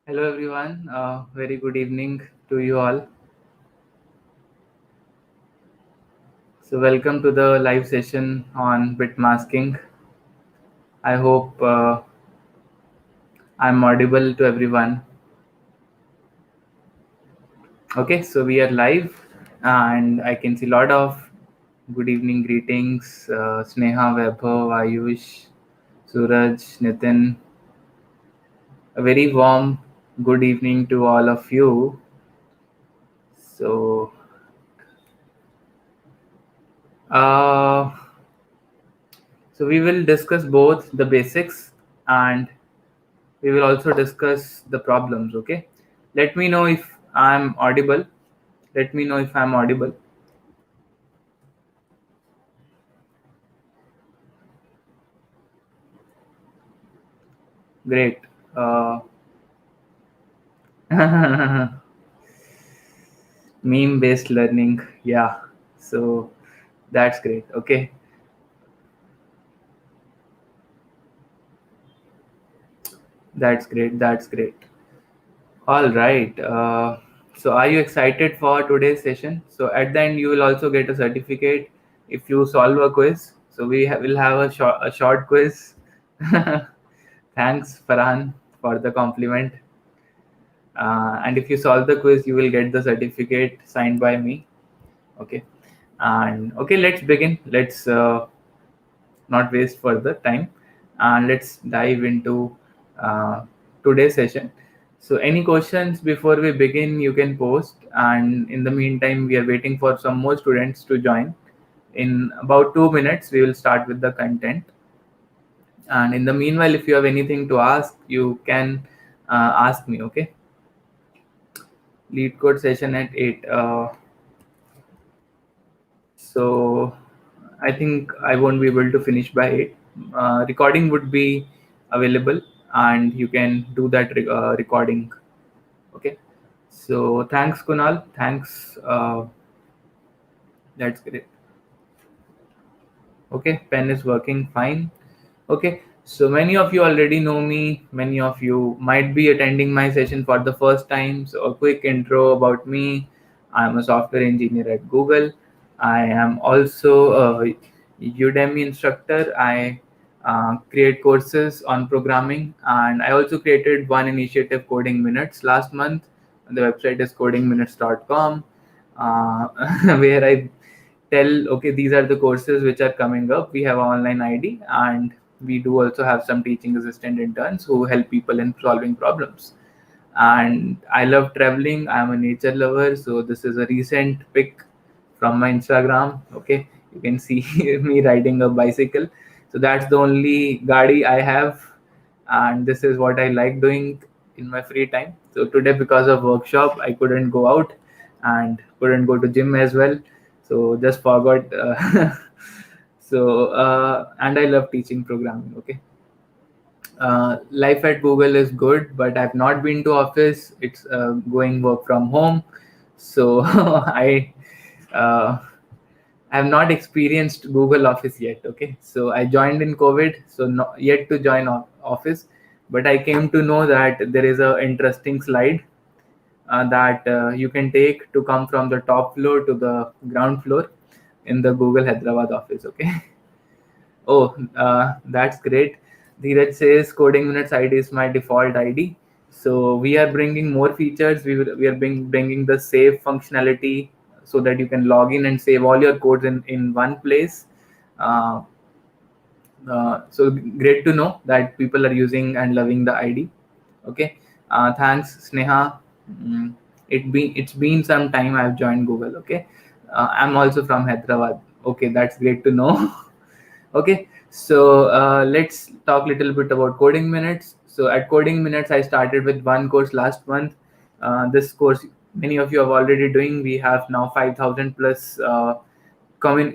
Hello everyone, very good evening to you all. So welcome to the live session on Bitmasking. I hope I'm audible to everyone. Okay, so we are live and I can see a lot of good evening greetings. Sneha, Vaibhav, Ayush, Suraj, Nitin. A very warm good evening to all of you. So, uh, so we will discuss both the basics and we will also discuss the problems. Okay, let me know if I'm audible. Let me know if I'm audible. Great. Meme based learning, yeah, so that's great. Okay, that's great. All right, so are you excited for today's session? So at the end you will also get a certificate if you solve a quiz. So will have a short quiz. Thanks Farhan for the compliment. And if you solve the quiz you will get the certificate signed by me. Okay, and okay, let's begin. Let's not waste further time and let's dive into uh, today's session. So any questions before we begin you can post, and in the meantime we are waiting for some more students to join. In about 2 minutes we will start with the content, and in the meanwhile if you have anything to ask you can ask me. Okay, lead code session at 8. So I think I won't be able to finish by 8. Recording would be available and you can do that recording. Okay. So thanks Kunal. Thanks. That's great. Okay. Pen is working fine. Okay. So many of you already know me. Many of you might be attending my session for the first time. So a quick intro about me. I'm a software engineer at Google. I am also a Udemy instructor. I create courses on programming, and I also created one initiative, Coding Minutes, last month. The website is codingminutes.com, uh, where I tell, okay, these are the courses which are coming up. We have an online ID, and we do also have some teaching assistant interns who help people in solving problems. And I love traveling. I'm a nature lover, so this is a recent pic from my Instagram. Okay, you can see me riding a bicycle. So that's the only gadi I have, and this is what I like doing in my free time. So today, because of workshop, I couldn't go out and couldn't go to gym as well. So just forgot. And I love teaching programming. Okay, life at Google is good, but I've not been to office. It's going work from home, so uh, I have not experienced Google Office yet. Okay, so I joined in COVID, so not yet to join Office, but I came to know that there is a interesting slide that you can take to come from the top floor to the ground floor in the Google Hyderabad office. Okay. Oh, that's great. Dheeraj says coding minutes ID is my default ID. So we are bringing more features. We are bringing the save functionality so that you can log in and save all your codes in one place. Uh, so great to know that people are using and loving the ID. Okay. Thanks, Sneha. Mm, it's been some time I've joined Google. Okay. I'm also from Hyderabad. Okay, that's great to know. Okay, so let's talk a little bit about coding minutes. So at coding minutes I started with one course last month. This course many of you are already doing. We have now 5,000 plus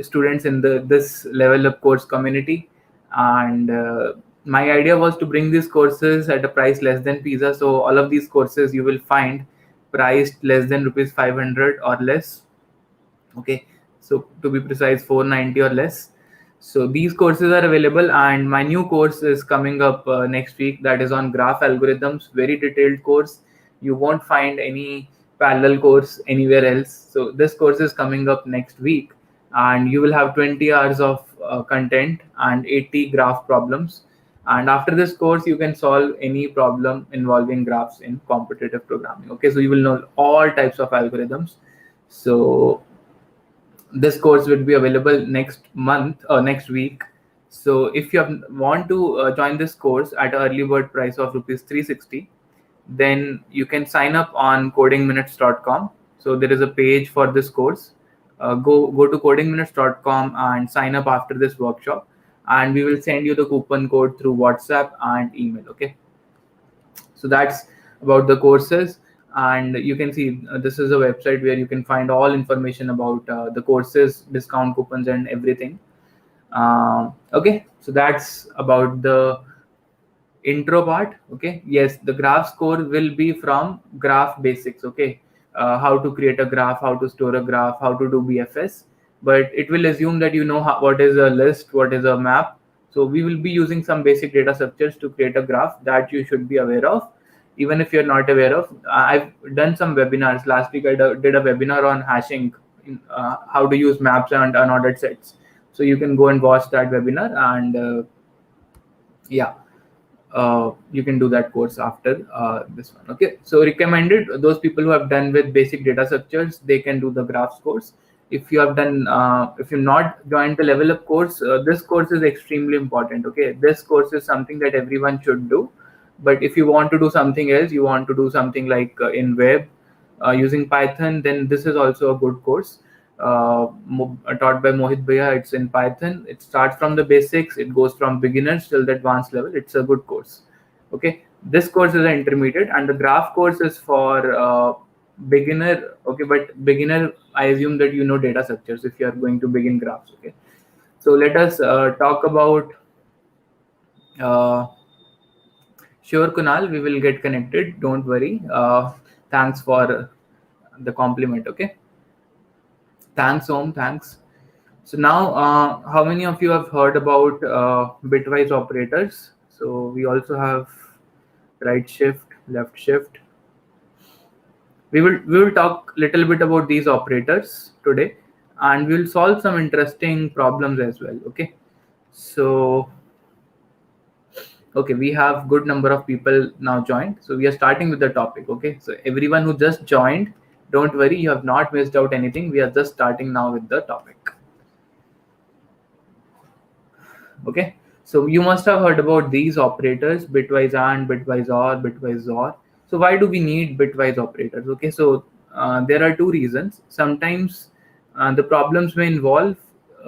students in the this level of course community, and my idea was to bring these courses at a price less than pizza. So all of these courses you will find priced less than rupees 500 or less. Okay, so to be precise 490 or less. So these courses are available, and my new course is coming up next week. That is on graph algorithms, very detailed course. You won't find any parallel course anywhere else. So this course is coming up next week, and you will have 20 hours of content and 80 graph problems. And after this course, you can solve any problem involving graphs in competitive programming. Okay, so you will know all types of algorithms. So this course will be available next month or next week. So if you want to join this course at an early bird price of rupees 360, then you can sign up on codingminutes.com. So there is a page for this course. Go to codingminutes.com and sign up after this workshop, and we will send you the coupon code through WhatsApp and email. Okay, so that's about the courses. And you can see this is a website where you can find all information about the courses, discount coupons, and everything. Okay, so that's about the intro part. Okay, yes, the graph score will be from graph basics. Okay, how to create a graph, how to store a graph, how to do BFS. But it will assume that you know what is a list, what is a map. So we will be using some basic data structures to create a graph that you should be aware of, even if you're not aware of. I've done some webinars last week. I did a webinar on hashing, how to use maps and unordered sets. So you can go and watch that webinar, and yeah, you can do that course after this one. Okay, so recommended those people who have done with basic data structures, they can do the graphs course. If you have done, if you've not joined the level up course, this course is extremely important. Okay, this course is something that everyone should do. But if you want to do something else, you want to do something like in web using Python, then this is also a good course. Taught by Mohit Bhaiya. It's in Python. It starts from the basics. It goes from beginners till the advanced level. It's a good course. Okay, this course is an intermediate, and the graph course is for beginner. Okay, but beginner, I assume that you know data structures if you are going to begin graphs. Okay, so let us talk about. Sure, Kunal, we will get connected. Don't worry. Thanks for the compliment. Okay. Thanks, Om. Thanks. So now, how many of you have heard about bitwise operators? So we also have right shift, left shift. We will talk a little bit about these operators today, and we'll solve some interesting problems as well. Okay. So okay, we have good number of people now joined. So we are starting with the topic. Okay. So everyone who just joined, don't worry, you have not missed out anything. We are just starting now with the topic. Okay, so you must have heard about these operators: bitwise and, bitwise or, bitwise or. So why do we need bitwise operators? Okay, so there are two reasons. Sometimes the problems may involve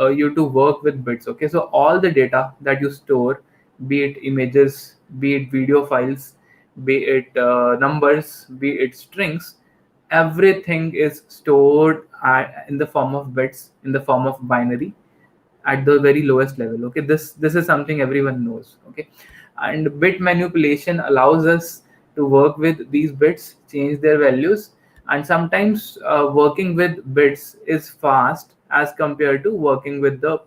you to work with bits. Okay, so all the data that you store, be it images, be it video files, be it numbers, be it strings, everything is stored in the form of bits, in the form of binary, at the very lowest level. Okay, this is something everyone knows. Okay, and bit manipulation allows us to work with these bits, change their values, and sometimes working with bits is fast as compared to working with the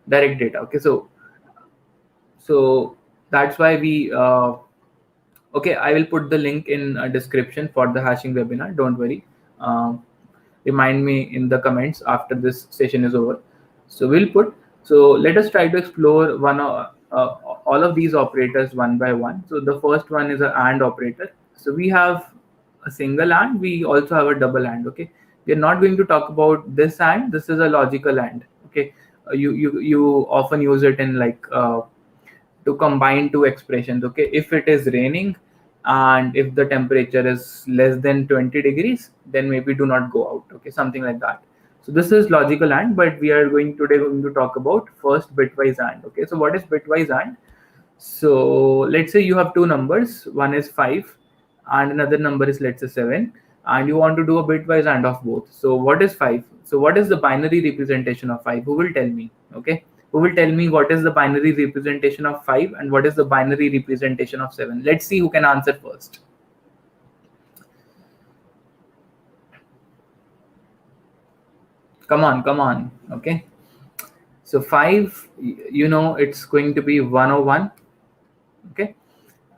direct data. Okay, so that's why we okay, I will put the link in description for the hashing webinar. Don't worry. Remind me in the comments after this session is over. So we'll put. So let us try to explore all of these operators one by one. So the first one is an AND operator. So we have a single AND. We also have a double AND. Okay. We are not going to talk about this AND. This is a logical AND. Okay. You often use it in like to combine two expressions. Okay, if it is raining and if the temperature is less than 20 degrees, then maybe do not go out. Okay, something like that. So this is logical AND, but we are going to talk about first bitwise AND. Okay, so what is bitwise AND? So let's say you have two numbers, one is 5 and another number is, let's say, 7, and you want to do a bitwise AND of both. So what is 5? So what is the binary representation of 5? Who will tell me? Okay, who will tell me what is the binary representation of 5 and what is the binary representation of 7? Let's see who can answer first. Come on. Okay, So 5, it's going to be 101. Okay,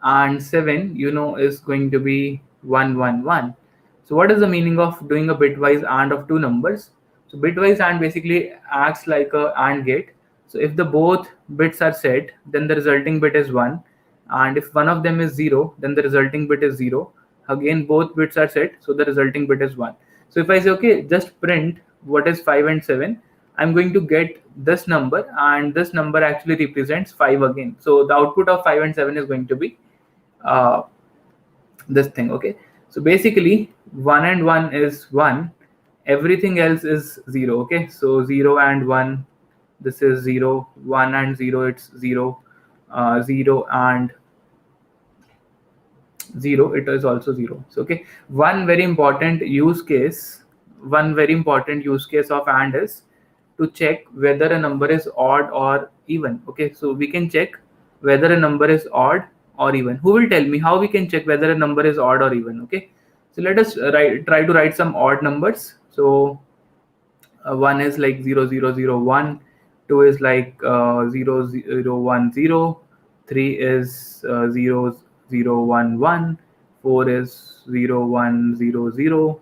and 7, is going to be 111. So what is the meaning of doing a bitwise AND of two numbers? So bitwise AND basically acts like a AND gate. So if the both bits are set, then the resulting bit is 1, and if one of them is 0, then the resulting bit is 0. Again, both bits are set, so the resulting bit is 1. So if I say, okay, just print what is 5 and 7, I'm going to get this number, and this number actually represents 5 again. So the output of 5 and 7 is going to be uh, this thing. Okay, so basically 1 and 1 is 1, everything else is 0. Okay, so 0 and 1, this is 0, 1 and 0, it's 0, 0 and 0, it is also 0. So okay, one very important use case of AND is to check whether a number is odd or even. Okay, so we can check whether a number is odd or even. Who will tell me how we can check whether a number is odd or even? Okay, so let us try to write some odd numbers. So 1 is like 0001, 2 is like 0010, 3 is 0011, 4 is 0100,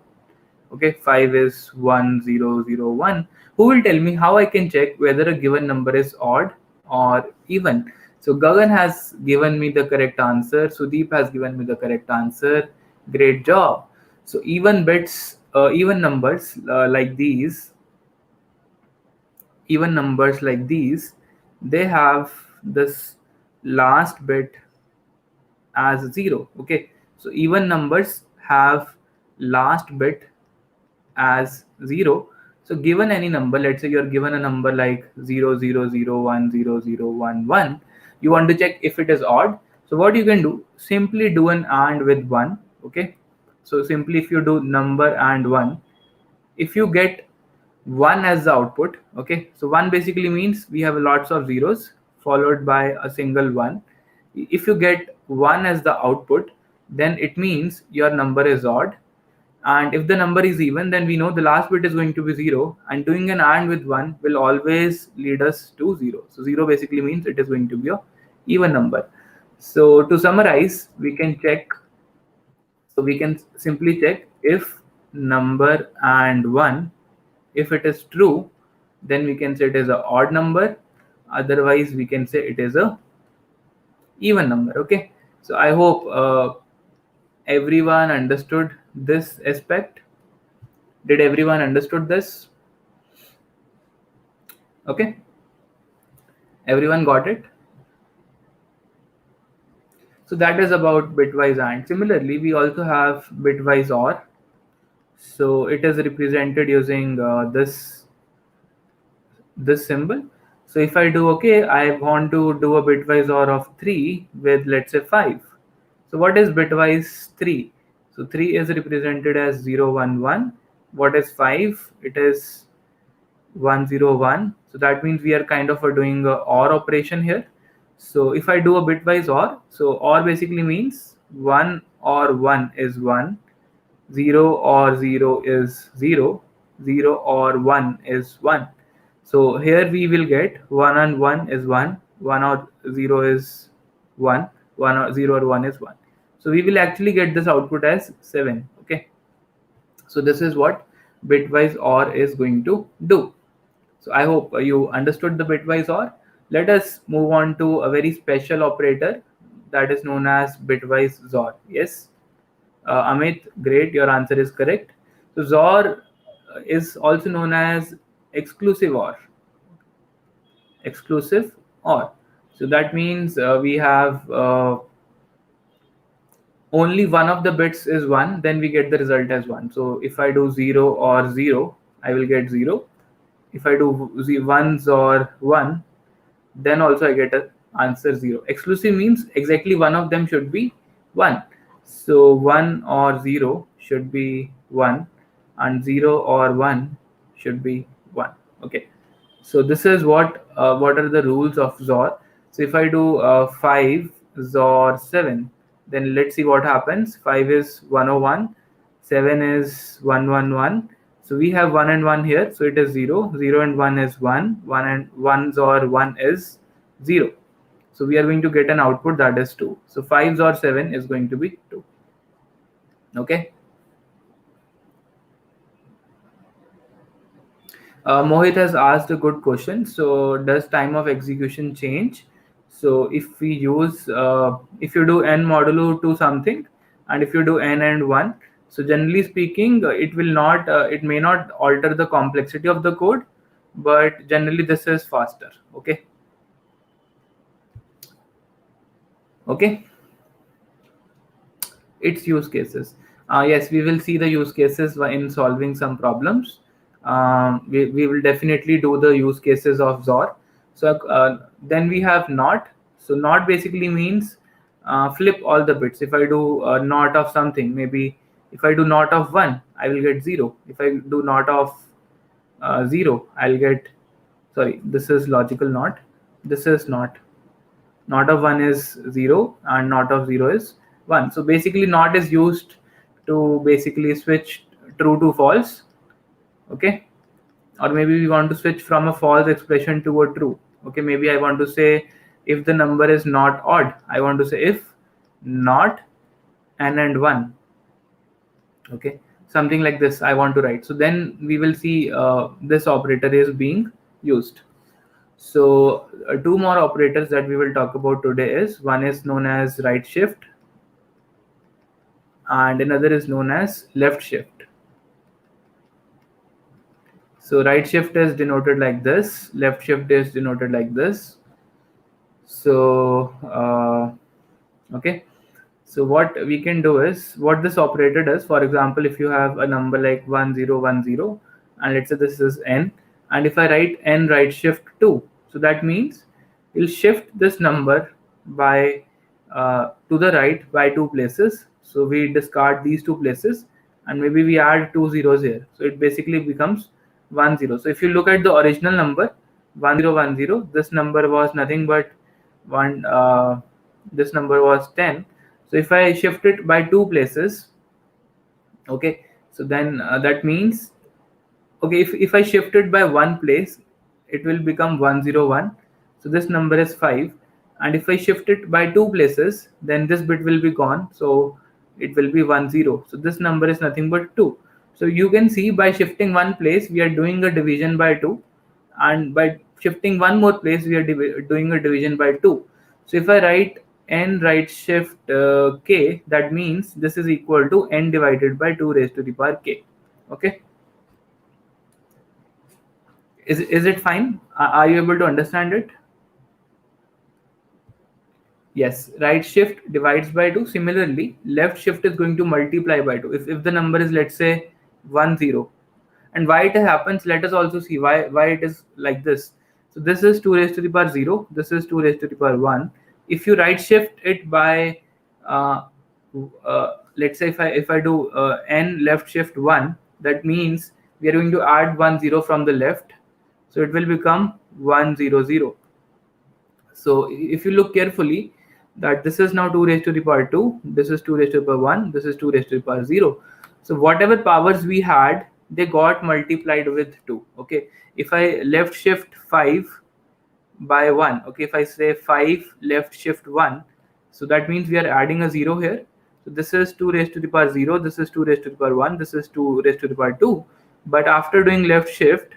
okay, 5 is 1001. Who will tell me how I can check whether a given number is odd or even? So Gagan has given me the correct answer, Sudeep has given me the correct answer, great job. So even bits, even numbers like these, they have this last bit as 0. Okay, so even numbers have last bit as 0. So given any number, let's say you're given a number like 00010011, you want to check if it is odd. So what you can do, simply do an AND with 1. Okay, so simply if you do number and 1, if you get 1 as the output, okay, so 1 basically means we have lots of zeros followed by a single 1. If you get 1 as the output, then it means your number is odd, and if the number is even, then we know the last bit is going to be 0, and doing an AND with 1 will always lead us to 0. So 0 basically means it is going to be a even number. So to summarize, we can simply check if number and 1, if it is true, then we can say it is an odd number, otherwise we can say it is a even number. Okay, so I hope everyone understood this aspect. Did everyone understood this? Okay, everyone got it? So that is about bitwise AND. Similarly, we also have bitwise OR. So it is represented using this symbol. So if I do, okay, I want to do a bitwise OR of 3 with, let's say, 5. So what is bitwise 3? So 3 is represented as 011. What is 5? It is 101. So that means we are kind of doing a OR operation here. So if I do a bitwise OR, so OR basically means 1 or 1 is 1, 0 or 0 is 0, 0 or 1 is 1. So here we will get 1 and 1 is 1, 1 or 0 is 1, 1 or 0 or 1 is 1. So we will actually get this output as 7. Okay, so this is what bitwise OR is going to do. So I hope you understood the bitwise OR. Let us move on to a very special operator that is known as bitwise XOR. Yes, Amit, great, your answer is correct. So XOR is also known as exclusive OR. Exclusive OR. So that means we have only one of the bits is 1, then we get the result as 1. So if I do 0 or 0, I will get 0. If I do 1s or 1, then also I get an answer 0. Exclusive means exactly one of them should be 1. So 1 or 0 should be 1, and 0 or 1 should be 1. Okay, so this is what are the rules of XOR. So if I do 5 XOR 7, then let's see what happens. 5 is 101, 7 is 111, So we have 1 and 1 here, so it is 0. 0 and 1 is 1. 1 and 1's or 1 is 0. So we are going to get an output that is 2. So 5's or 7 is going to be 2. Okay. Mohit has asked a good question. So does time of execution change? So if we use, if you do n modulo to something, and if you do n and 1, so generally speaking, it will not, it may not alter the complexity of the code, but generally this is faster. Okay. Okay. Its use cases. Yes, we will see the use cases in solving some problems. We will definitely do the use cases of XOR. So then we have NOT. So NOT basically means flip all the bits. If I do NOT of something, maybe if I do NOT of 1, I will get 0. If I do NOT of 0, I'll get, sorry, this is logical NOT. This is NOT. Not of 1 is 0 and not of 0 is 1. So basically not is used to basically switch true to false. Okay. Or maybe we want to switch from a false expression to a true. Okay. Maybe I want to say if the number is not odd, I want to say if not n and 1. Okay. Something like this I want to write. So then we will see this operator is being used. So two more operators that we will talk about today is, one is known as right shift and another is known as left shift. So right shift is denoted like this, left shift is denoted like this. So okay, so what we can do is, what this operator does, for example, if you have a number like 1010 and let's say this is n, and if I write n right shift 2, so that means we'll shift this number by to the right by 2 places. So we discard these 2 places and maybe we add 2 zeros here, so it basically becomes 10. So if you look at the original number 1010, this number was nothing but 1, this number was 10. So if I shift it by 2 places, okay, so then that means, okay, if I shift it by 1 place, it will become 101. So this number is 5. And if I shift it by 2 places, then this bit will be gone. So it will be 10. So this number is nothing but 2. So you can see by shifting 1 place, we are doing a division by 2. And by shifting 1 more place, we are doing a division by 2. So if I write n right shift k, that means this is equal to n divided by 2 raised to the power k. Okay. Is it fine? Are you able to understand it? Yes, right shift divides by 2. Similarly, left shift is going to multiply by 2. If the number is, let's say, 10, and why it happens, let us also see why it is like this. So this is 2 raised to the power 0, this is 2 raised to the power 1. If you right shift it by let's say if I do n left shift 1, that means we are going to add 10 from the left, so it will become 100. So if you look carefully, that this is now 2 raised to the power 2, this is 2 raised to the power 1, this is 2 raised to the power 0. So whatever powers we had, they got multiplied with 2. Okay, if I left shift 5 by 1, okay, if I say 5 left shift 1, so that means we are adding a 0 here. So this is 2 raised to the power 0, this is 2 raised to the power 1, this is 2 raised to the power 2. But after doing left shift,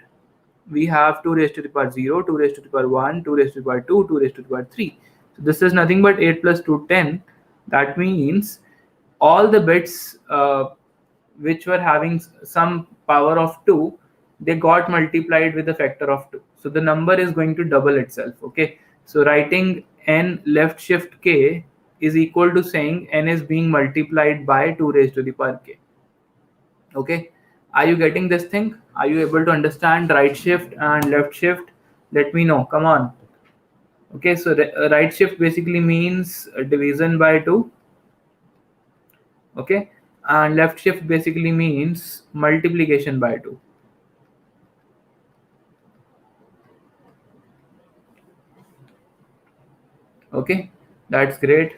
we have 2 raised to the power 0, 2 raised to the power 1, 2 raised to the power 2, 2 raised to the power 3. So this is nothing but 8 plus 2, 10. That means all the bits which were having some power of 2, they got multiplied with a factor of 2. So the number is going to double itself. Okay. So writing n left shift k is equal to saying n is being multiplied by 2 raised to the power k. Okay. Are you getting this thing? Are you able to understand right shift and left shift? Let me know. Come on. Okay, so right shift basically means division by 2. Okay, and left shift basically means multiplication by 2. Okay, that's great.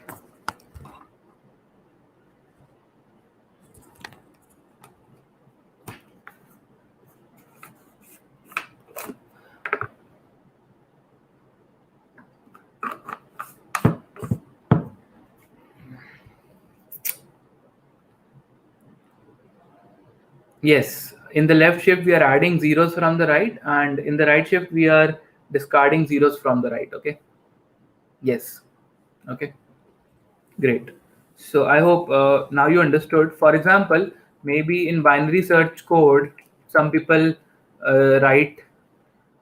Yes, in the left shift we are adding zeros from the right, and in the right shift we are discarding zeros from the right. Okay. Yes. Okay. Great. So I hope now you understood. For example, maybe in binary search code, some people write,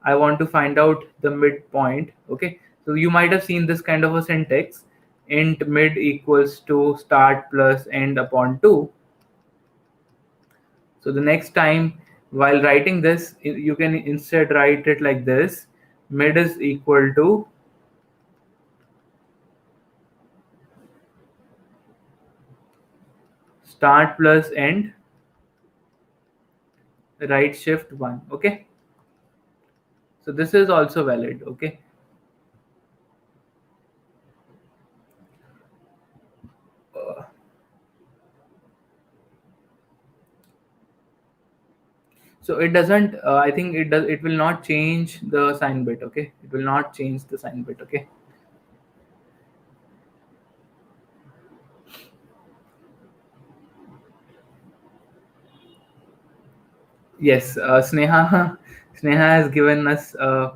I want to find out the midpoint. Okay. So you might have seen this kind of a syntax: int mid equals to start plus end upon 2. So the next time while writing this, you can instead write it like this: mid is equal to start plus end right shift 1. Okay. So this is also valid. Okay. So it doesn't, I think it will not change the sign bit. Okay. It will not change the sign bit. Okay. Yes. Sneha, Sneha has given us a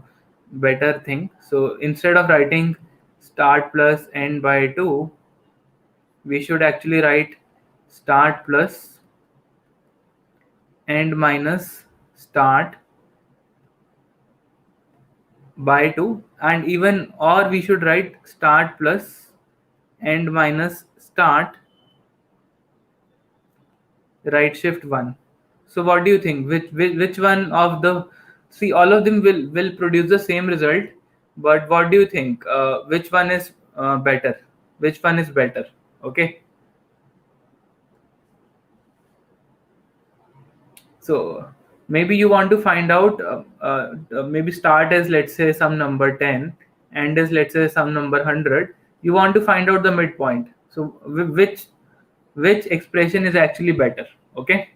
better thing. So instead of writing start plus end by 2, we should actually write start plus end minus start by 2, and even, or we should write start plus end minus start right shift 1. So what do you think? Which one of the, see, all of them will produce the same result, but what do you think? Which one is better? Which one is better? Okay. So maybe you want to find out, maybe start as, let's say, some number 10, end is, let's say, some number 100. You want to find out the midpoint. So which expression is actually better? Okay.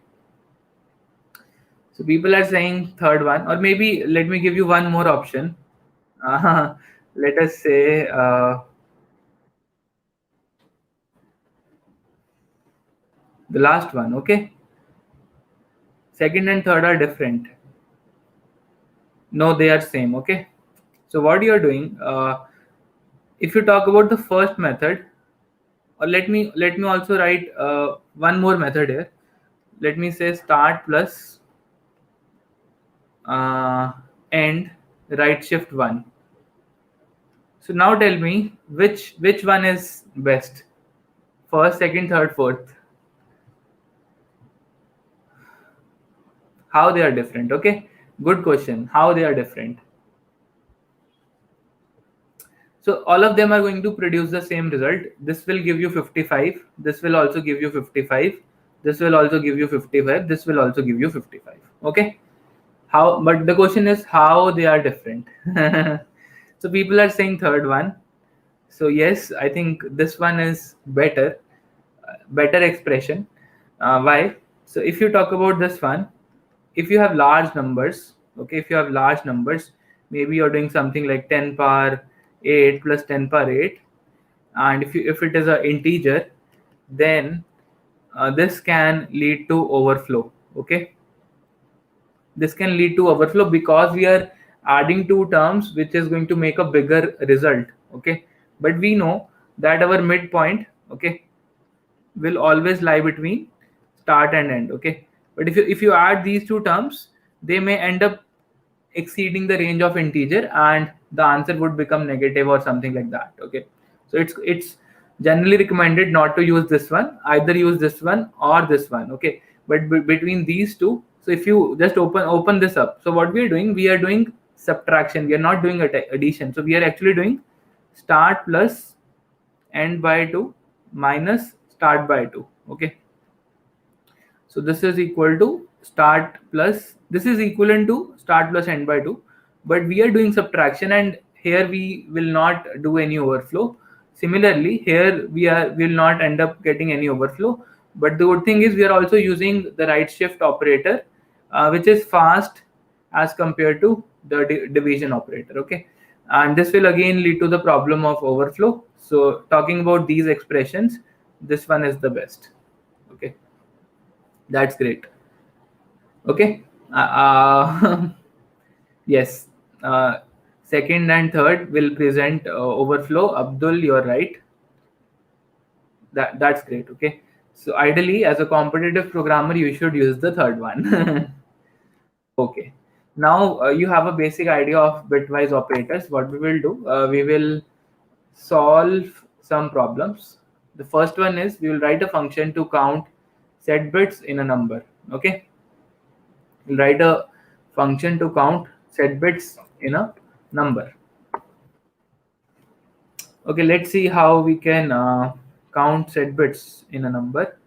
So people are saying third one, or maybe let me give you one more option. Uh, let us say the last one. Okay. Second and third are different. No, they are same. Okay. So what you are doing, if you talk about the first method, or let me also write one more method here. Let me say start plus uh, end right shift 1. So now tell me which one is best, first, second, third, fourth. How they are different? Okay, good question. How they are different? So all of them are going to produce the same result. This will give you 55. This will also give you 55. This will also give you 55. This will also give you 55. Okay. How? But the question is how they are different. So people are saying third one. So yes, I think this one is better, better expression. Why? So if you talk about this one, if you have large numbers, okay, if you have large numbers, maybe you're doing something like 10 power 8 plus 10 power 8, and if it is an integer, then this can lead to overflow. Okay, this can lead to overflow because we are adding two terms, which is going to make a bigger result. Okay, but we know that our midpoint, okay, will always lie between start and end. Okay, but if you add these two terms, they may end up exceeding the range of integer, and the answer would become negative or something like that. Okay, so it's generally recommended not to use this one, either use this one or this one. Okay, but between these two, so if you just open this up, so what we are doing subtraction, we are not doing addition. So we are actually doing start plus end by 2 minus start by 2. Okay, so this is equal to start plus, this is equivalent to start plus end by 2, but we are doing subtraction, and here we will not do any overflow. Similarly, here we will not end up getting any overflow. But the good thing is we are also using the right shift operator, which is fast as compared to the division operator. Okay, and this will again lead to the problem of overflow. So talking about these expressions, this one is the best. Okay, that's great. Okay. Yes. Uh, Second and third will present overflow. Abdul, you're right. That's great. Okay. So ideally, as a competitive programmer, you should use the third one. Okay. Now you have a basic idea of bitwise operators. What we will do, we will solve some problems. The first one is we will write a function to count set bits in a number. Okay. We'll write a function to count set bits in a number. Okay, let's see how we can count set bits in a number.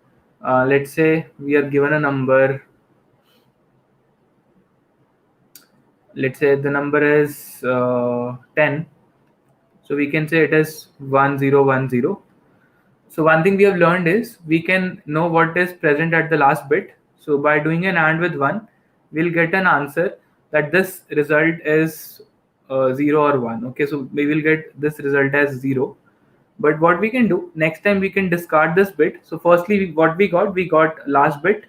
Let's say we are given a number. Let's say the number is 10. So we can say it is 1010. So one thing we have learned is we can know what is present at the last bit. So by doing an AND with 1, we'll get an answer that this result is 0 or 1. Okay, so we will get this result as 0. But what we can do, next time we can discard this bit. So firstly, what we got last bit.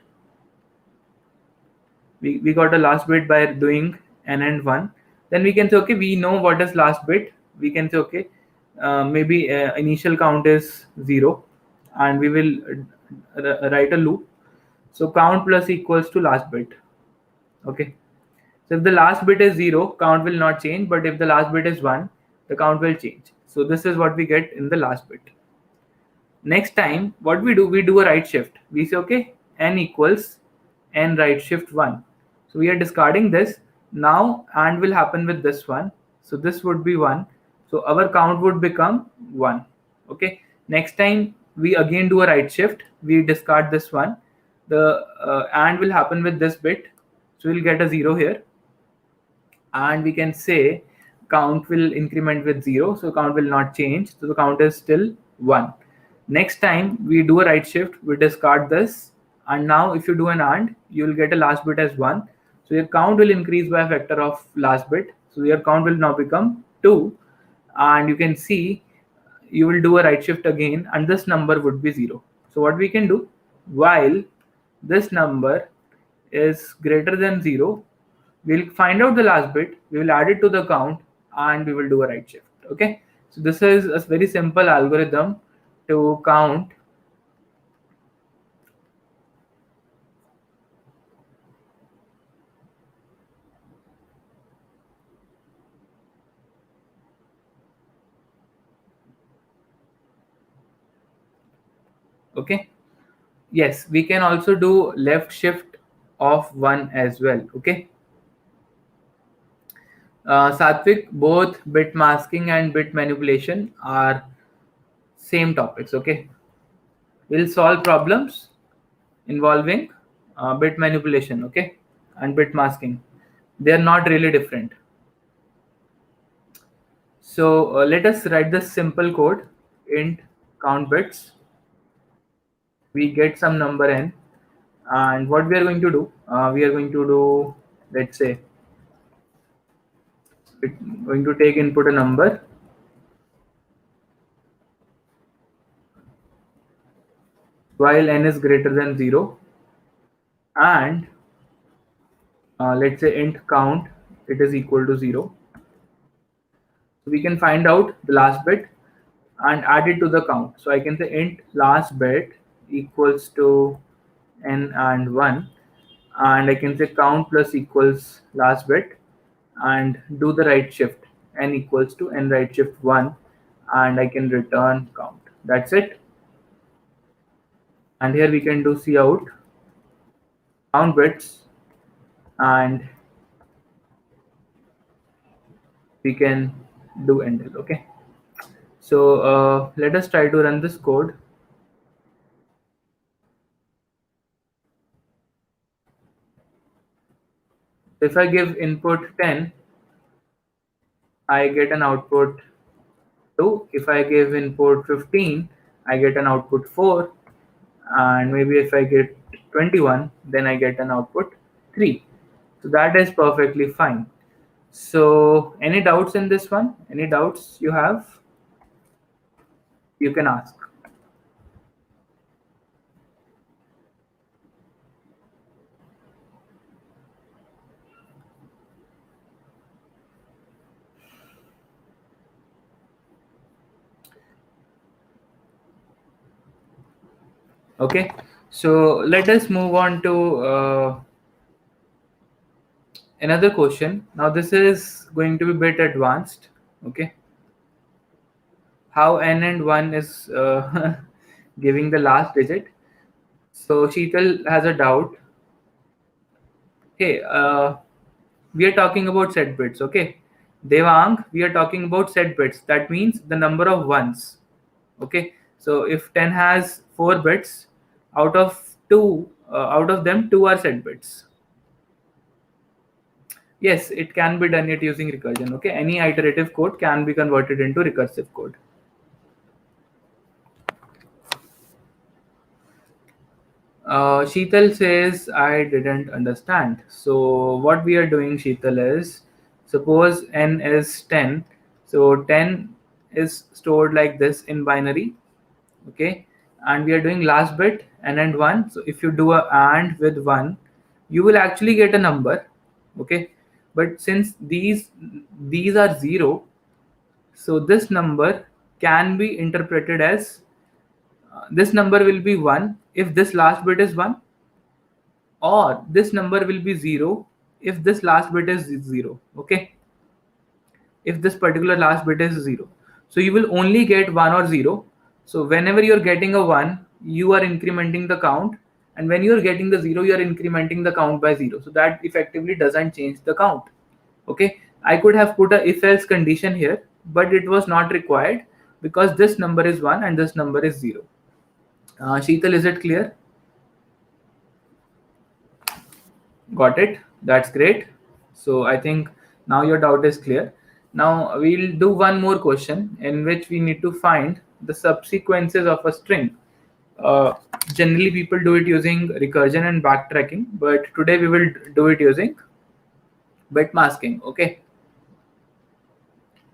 We got a last bit by doing n and 1. Then we can say, okay, we know what is last bit. We can say, okay, maybe initial count is 0, and we will write a loop. So count plus equals to last bit. Okay. So if the last bit is 0, count will not change. But if the last bit is 1, the count will change. So this is what we get in the last bit. Next time, what we do a right shift. We say, okay, n equals n right shift 1. So we are discarding this. Now, and will happen with this one. So this would be 1. So our count would become 1. Okay. Next time, we again do a right shift. We discard this one. The and will happen with this bit. So we'll get a 0 here. And we can say count will increment with 0, so count will not change, so the count is still 1. Next time we do a right shift, we discard this, and now if you do an AND, you will get a last bit as 1, so your count will increase by a factor of last bit, so your count will now become 2. And you can see you will do a right shift again, and this number would be 0. So what we can do, while this number is greater than 0, we'll find out the last bit, we will add it to the count, and we will do a right shift. Okay, so this is a very simple algorithm to count. Okay, yes, we can also do left shift of 1 as well. Okay, Satvik, both bit masking and bit manipulation are same topics. Okay, we'll solve problems involving bit manipulation, okay, and bit masking. They are not really different. So let us write this simple code. Int count bits. We get some number n, and what we are going to do, we are going to do, let's say, we're going to take input a number while n is greater than 0, and let's say int count, it is equal to 0. So we can find out the last bit and add it to the count. So I can say int last bit equals to n and 1, and I can say count plus equals last bit and do the right shift, n equals to n right shift 1, and I can return count. That's it. And here we can do cout count bits, and we can do endl. Okay, so let us try to run this code. If I give input 10, I get an output 2. If I give input 15, I get an output 4. And maybe if I get 21, then I get an output 3. So that is perfectly fine. So any doubts in this one? Any doubts you have? You can ask. Okay, so let us move on to another question. Now this is going to be a bit advanced. Okay, how n and 1 is giving the last digit. So Sheetal has a doubt. Hey, we are talking about set bits. Okay, Devang, we are talking about set bits. That means the number of ones. Okay, so if 10 has 4 bits, out of out of them 2 are set bits. Yes, it can be done it using recursion. Okay, any iterative code can be converted into recursive code. Sheetal says I didn't understand. So what we are doing, Sheetal, is suppose n is 10. So 10 is stored like this in binary. Okay, and we are doing last bit n and 1. So if you do a and with 1, you will actually get a number. Okay, but since these are 0, so this number can be interpreted as this number will be 1 if this last bit is 1, or this number will be 0 if this last bit is 0. Okay, if this particular last bit is 0, so you will only get 1 or 0. So whenever you're getting a 1, you are incrementing the count, and when you're getting the 0, you are incrementing the count by 0, so that effectively doesn't change the count. Okay, I could have put a if else condition here, but it was not required because this number is 1 and this number is 0. Sheetal, is it clear? Got it. That's great. So I think now your doubt is clear. Now we'll do one more question in which we need to find the subsequences of a string. Uh, Generally, people do it using recursion and backtracking, but today we will do it using bitmasking. Okay,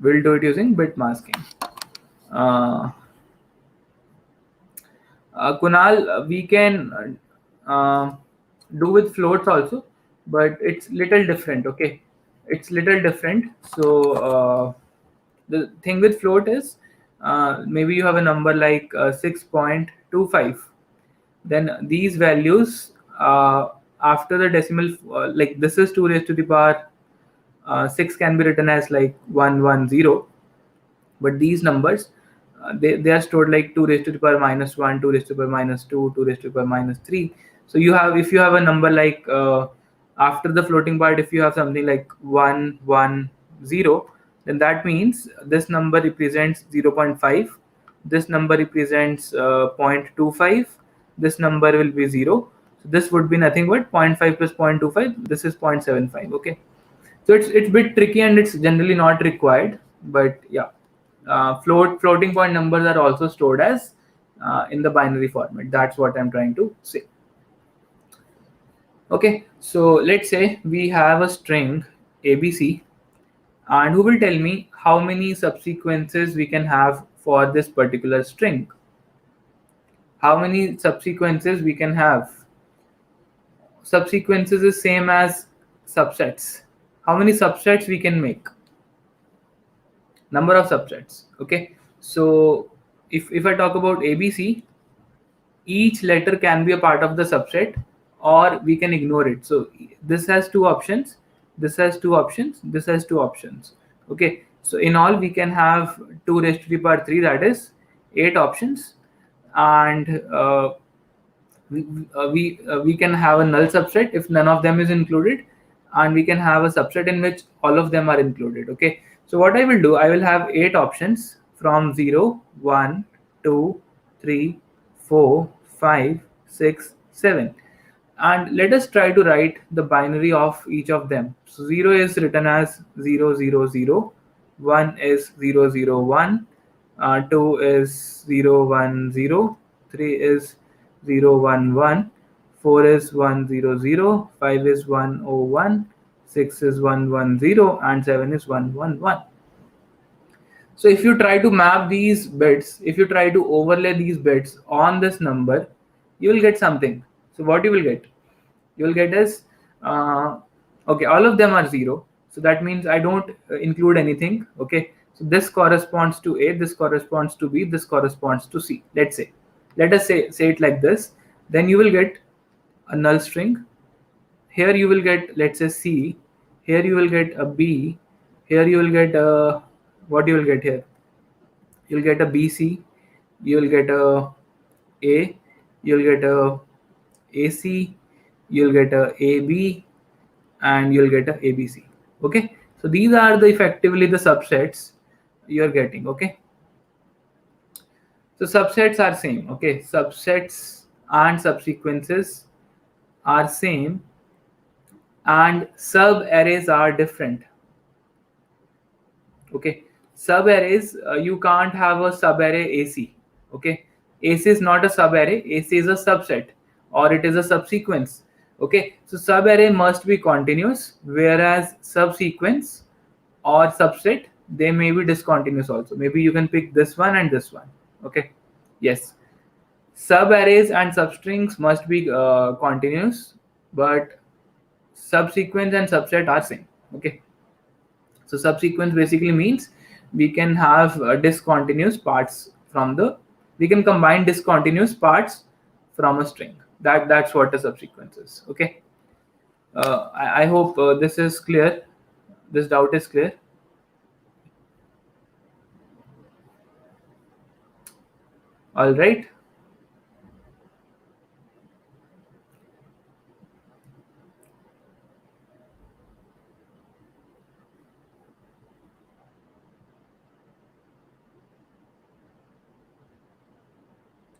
we'll do it using bitmasking. Uh, Kunal, we can do with floats also, but it's little different. Okay, it's little different. So the thing with float is maybe you have a number like 6.25. Then these values after the decimal, like this is 2 raised to the power 6 can be written as like 110, but these numbers they are stored like 2 raised to the power minus 1, 2 raised to the power minus 2, 2 raised to the power minus 3. So you have, if you have a number like after the floating part, if you have something like 110, then that means this number represents 0.5, this number represents 0.25, this number will be 0. So this would be nothing but 0.5 plus 0.25, this is 0.75. Okay, so it's a bit tricky and it's generally not required, but yeah, floating point numbers are also stored as in the binary format. That's what I'm trying to say. Okay, so let's say we have a string ABC, and who will tell me how many subsequences we can have for this particular string? How many subsequences we can have? Subsequences is same as subsets. How many subsets we can make? Number of subsets. Okay, so if I talk about ABC, each letter can be a part of the subset, or we can ignore it. So this has two options, this has two options, this has two options. Okay, so in all we can have 2 raised to the power 3, that is 8 options. And we can have a null subset if none of them is included, and we can have a subset in which all of them are included. Okay, so what I will do, I will have 8 options from 0, 1, 2, 3, 4, 5, 6, 7, and let us try to write the binary of each of them. So 0 is written as 0, 0, 0, 1 is 0, 0, 1, 2 is 0, 1, 0, 3 is 0, 1, 1, 4 is 1, 0, 0, 5 is 1, 0, 1, 6 is 1, 1, 0, and 7 is 1, 1, 1. So if you try to map these bits, if you try to overlay these bits on this number, you will get something. So what you will get? You will get is, okay, all of them are 0. So that means I don't include anything. Okay, so this corresponds to A, this corresponds to B, this corresponds to C. Let us say it like this. Then you will get a null string. Here you will get, let's say, C. Here you will get a B. Here you will get a, what you will get here? You'll get a BC. You'll get A. You'll get a AC. You'll get a AB, and you'll get a ABC. Okay, so these are the effectively the subsets you're getting. Okay, so subsets are same. Okay, subsets and subsequences are same, and sub arrays are different. Okay, sub arrays, you can't have a sub array AC. Okay, AC is not a sub array, AC is a subset, or it is a subsequence. Okay, so sub array must be continuous, whereas subsequence or subset, they may be discontinuous also. Maybe you can pick this one and this one. Okay, yes, sub arrays and substrings must be continuous, but subsequence and subset are same. Okay, so subsequence basically means we can have discontinuous parts from the, we can combine discontinuous parts from a string. That's what a subsequence is. Okay, I hope this is clear, this doubt is clear. All right.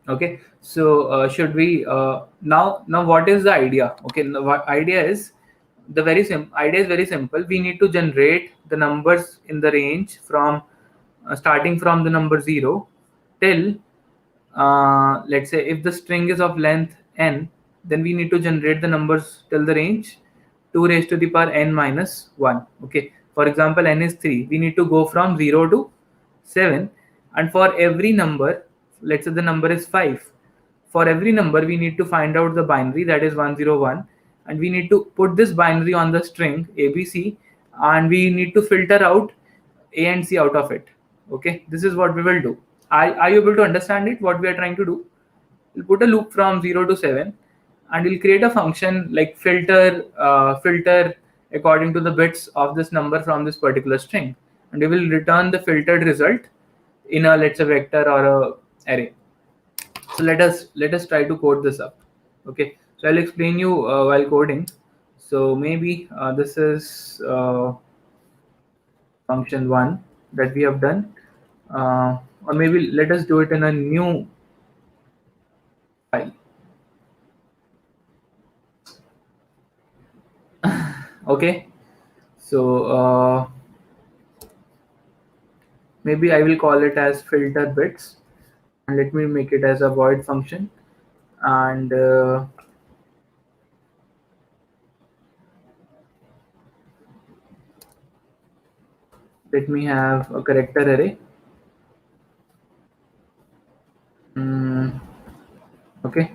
Okay, so should we now what is the idea? Okay, now what idea is, the very simple idea is very simple. We need to generate the numbers in the range from starting from the number 0 till let's say if the string is of length n, then we need to generate the numbers till the range 2 raised to the power n minus 1. Okay, for example, n is 3, we need to go from 0 to 7, and for every number, let's say the number is 5, for every number we need to find out the binary, that is 101, and we need to put this binary on the string abc, and we need to filter out a and c out of it. Okay, this is what we will do. Are you able to understand it, what we are trying to do? We'll put a loop from 0 to 7, and we'll create a function like filter according to the bits of this number from this particular string, and we will return the filtered result in a, let's say, vector or a array. So let us try to code this up. Okay, so I'll explain you while coding. So maybe this is function 1 that we have done, or maybe let us do it in a new file. Okay, so maybe I will call it as filter bits, and let me make it as a void function, and let me have a character array. Okay,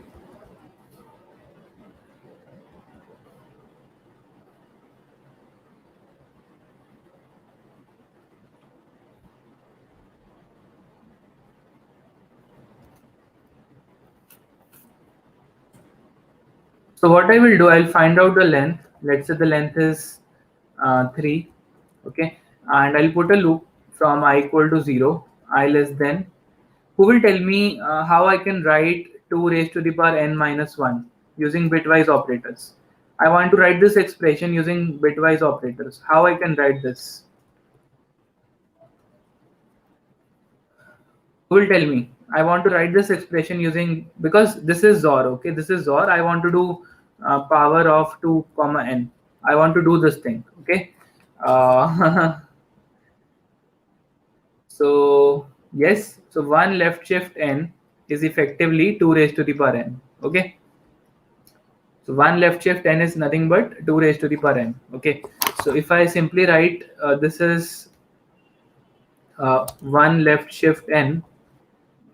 so what I will do, I'll find out the length. Let's say the length is 3. Okay, and I'll put a loop from I equal to 0, I less than, who will tell me how I can write 2 raised to the power n minus 1 using bitwise operators. I want to write this expression using bitwise operators. How I can write this? Who will tell me? I want to write this expression using, because this is XOR. Okay, this is XOR. I want to do power of 2 comma n. I want to do this thing. Okay. So yes, so 1 left shift n is effectively 2 raised to the power n. Okay, so 1 left shift n is nothing but 2 raised to the power n. Okay, so if I simply write this is 1 left shift n,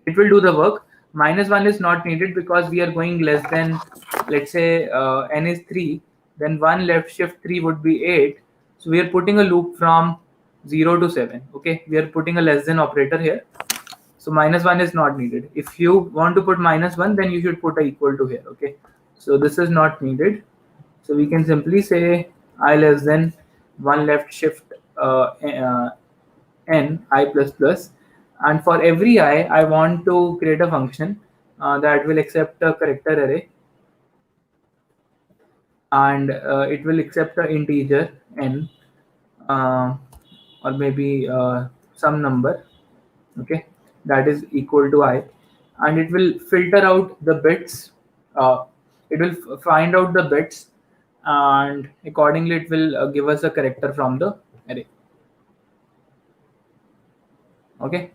it will do the work. Minus 1 is not needed because we are going less than, let's say n is 3, then 1 left shift 3 would be 8. So we are putting a loop from 0 to 7. Okay, we are putting a less than operator here. So So -1 is not needed. If you want to put -1, then you should put a equal to here. Okay, so this is not needed. So we can simply say I less than 1 left shift n I plus plus, and for every I want to create a function that will accept a character array, and it will accept an integer n, or maybe some number, okay, that is equal to I, and it will filter out the bits. It will find out the bits, and accordingly it will give us a character from the array. Okay,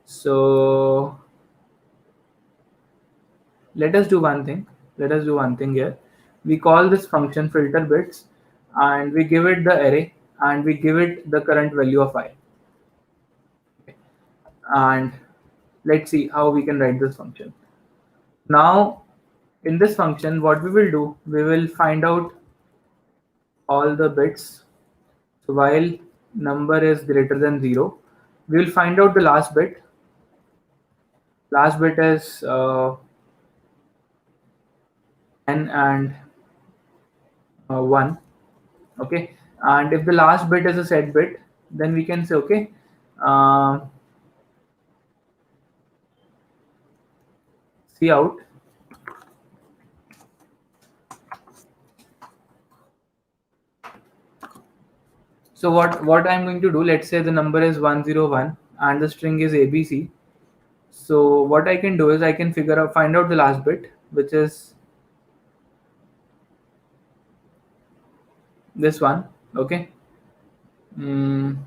so let us do one thing. Here. We call this function filter bits, and we give it the array, and we give it the current value of I. And let's see how we can write this function. Now, in this function, what we will do, we will find out all the bits. So while number is greater than 0, we will find out the last bit. Last bit is n and 1. Okay, and if the last bit is a set bit, then we can say, okay, cout. So what I'm going to do, let's say the number is 101 and the string is ABC. So what I can do is I can find out the last bit, which is this one. Okay, and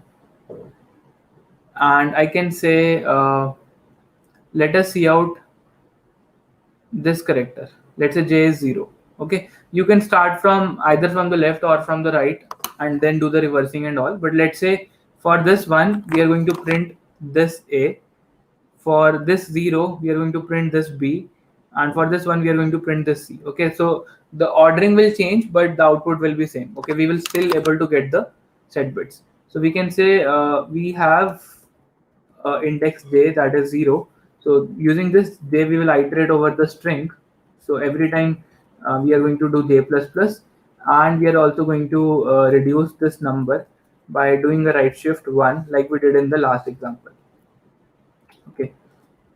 I can say let us see out this character. Let's say J is 0. Okay, you can start from either from the left or from the right and then do the reversing and all, but let's say for this one we are going to print this A, for this 0 we are going to print this B, and for this one we are going to print this C. Okay, so the ordering will change but the output will be same. Okay, we will still able to get the set bits. So we can say we have index J, that is 0. So using this J we will iterate over the string. So every time we are going to do J plus plus, and we are also going to reduce this number by doing a right shift 1 like we did in the last example. Okay,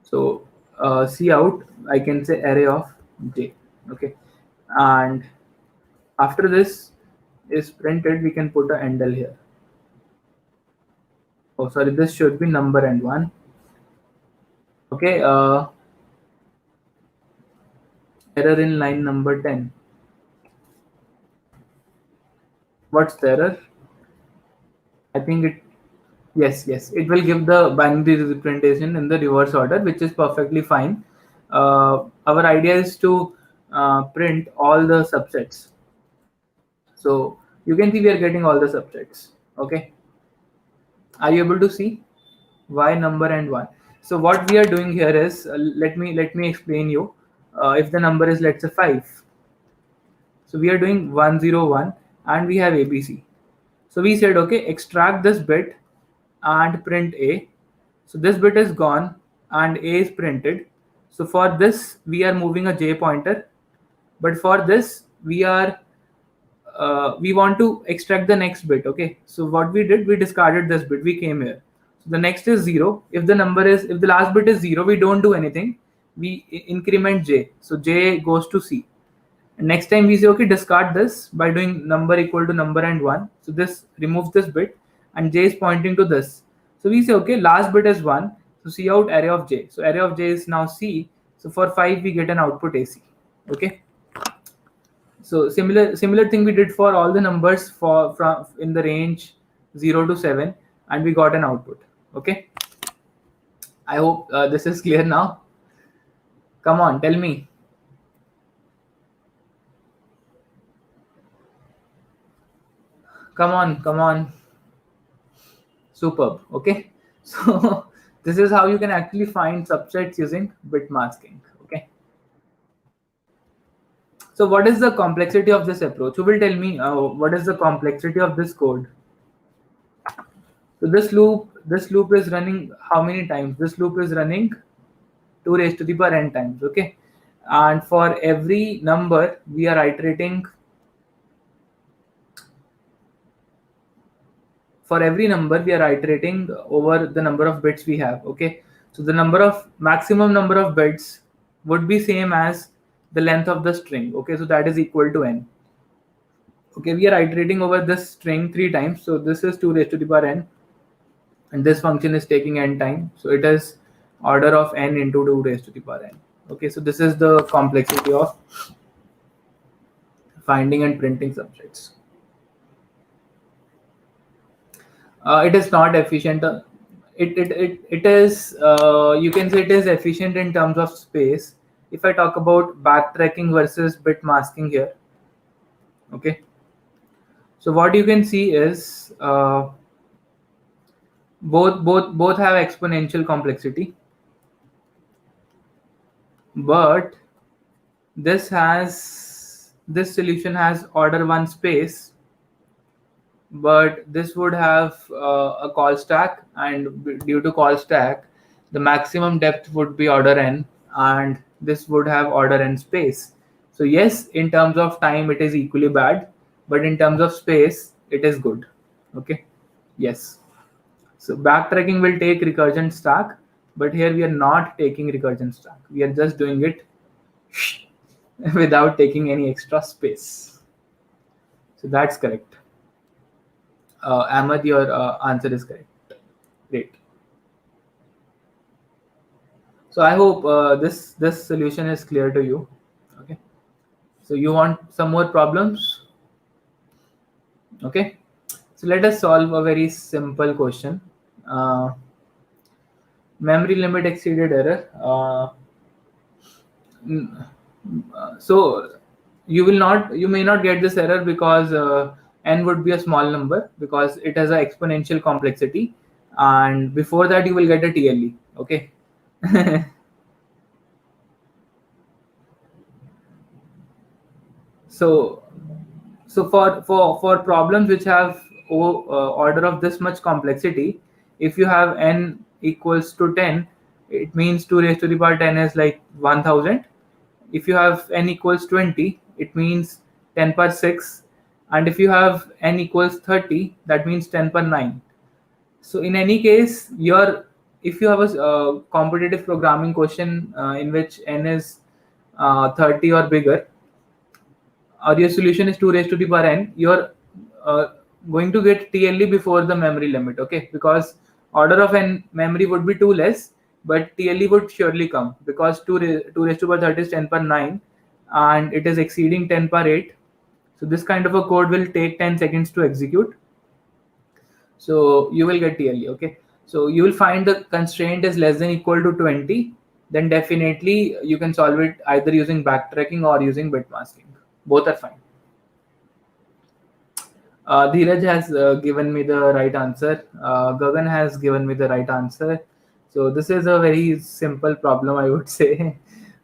so cout, I can say array of J. Okay, and after this is printed, we can put a endl here. Oh, sorry, this should be number and 1. Okay, error in line number 10. What's the error? I think yes, it will give the binary representation in the reverse order, which is perfectly fine. Our idea is to print all the subsets. So you can see we are getting all the subsets. Okay, are you able to see y number and 1? So what we are doing here is let me explain you. If the number is, let's say, 5, so we are doing 101 and we have ABC. So we said, okay, extract this bit and print A. So this bit is gone and A is printed. So for this we are moving a J pointer, but for this we want to extract the next bit. Okay, so what we did, we discarded this bit, we came here. So the next is 0. If the last bit is 0, we don't do anything, we increment J, so J goes to C. And next time we say, okay, discard this by doing number equal to number and 1. So this removes this bit and J is pointing to this. So we say, okay, last bit is 1. So cout array of J. So array of J is now C. So for 5 we get an output AC. Okay. So similar thing we did for all the numbers from in the range 0 to 7, and we got an output. Okay. I hope this is clear now. Come on, tell me. Come on. Superb. Okay, so this is how you can actually find subsets using bit masking. Okay, so what is the complexity of this approach? Who will tell me what is the complexity of this code? So this loop is running how many times? This loop is running 2 raised to the power n times. Okay, and for every number we are iterating. For every number we are iterating over the number of bits we have. Okay, so the maximum number of bits would be same as the length of the string. Okay, so that is equal to n. Okay, we are iterating over this string 3 times, so this is 2 raised to the power n, and this function is taking n time, so it is order of n into 2 raised to the power n. Okay, so this is the complexity of finding and printing subsets. It is not efficient. It is, you can say it is efficient in terms of space. If I talk about backtracking versus bit masking here, okay, so what you can see is both have exponential complexity, but this solution has order 1 space, but this would have a call stack, and due to call stack the maximum depth would be order n, and this would have order n space. So yes, in terms of time it is equally bad, but in terms of space it is good. Okay, yes. So backtracking will take recursion stack, but here we are not taking recursion stack, we are just doing it without taking any extra space. So that's correct. Ahmed, your answer is correct. Great. So I hope this solution is clear to you. Okay. So you want some more problems? Okay. So let us solve a very simple question. Uh, Memory limit exceeded error. So you may not get this error because n would be a small number, because it has an exponential complexity, and before that you will get a TLE. Okay. So for problems which have order of this much complexity, if you have n equals to 10, it means 2 raised to the power 10 is like 1000. If you have n equals 20, it means 10 per 6, and if you have n equals 30, that means 10 per 9. So in any case, if you have a competitive programming question in which n is 30 or bigger, or your solution is 2 raised to the power n, you're uh, going to get TLE before the memory limit. Okay, because order of n memory would be 2 less, but TLE would surely come, because 2 raised to the power 30 is 10 per 9, and it is exceeding 10 per 8. So this kind of a code will take 10 seconds to execute. So you will get TLE. Okay, so you will find the constraint is less than equal to 20, then definitely you can solve it either using backtracking or using bit masking. Both are fine. Dheeraj has given me the right answer. Gagan has given me the right answer. So this is a very simple problem, I would say.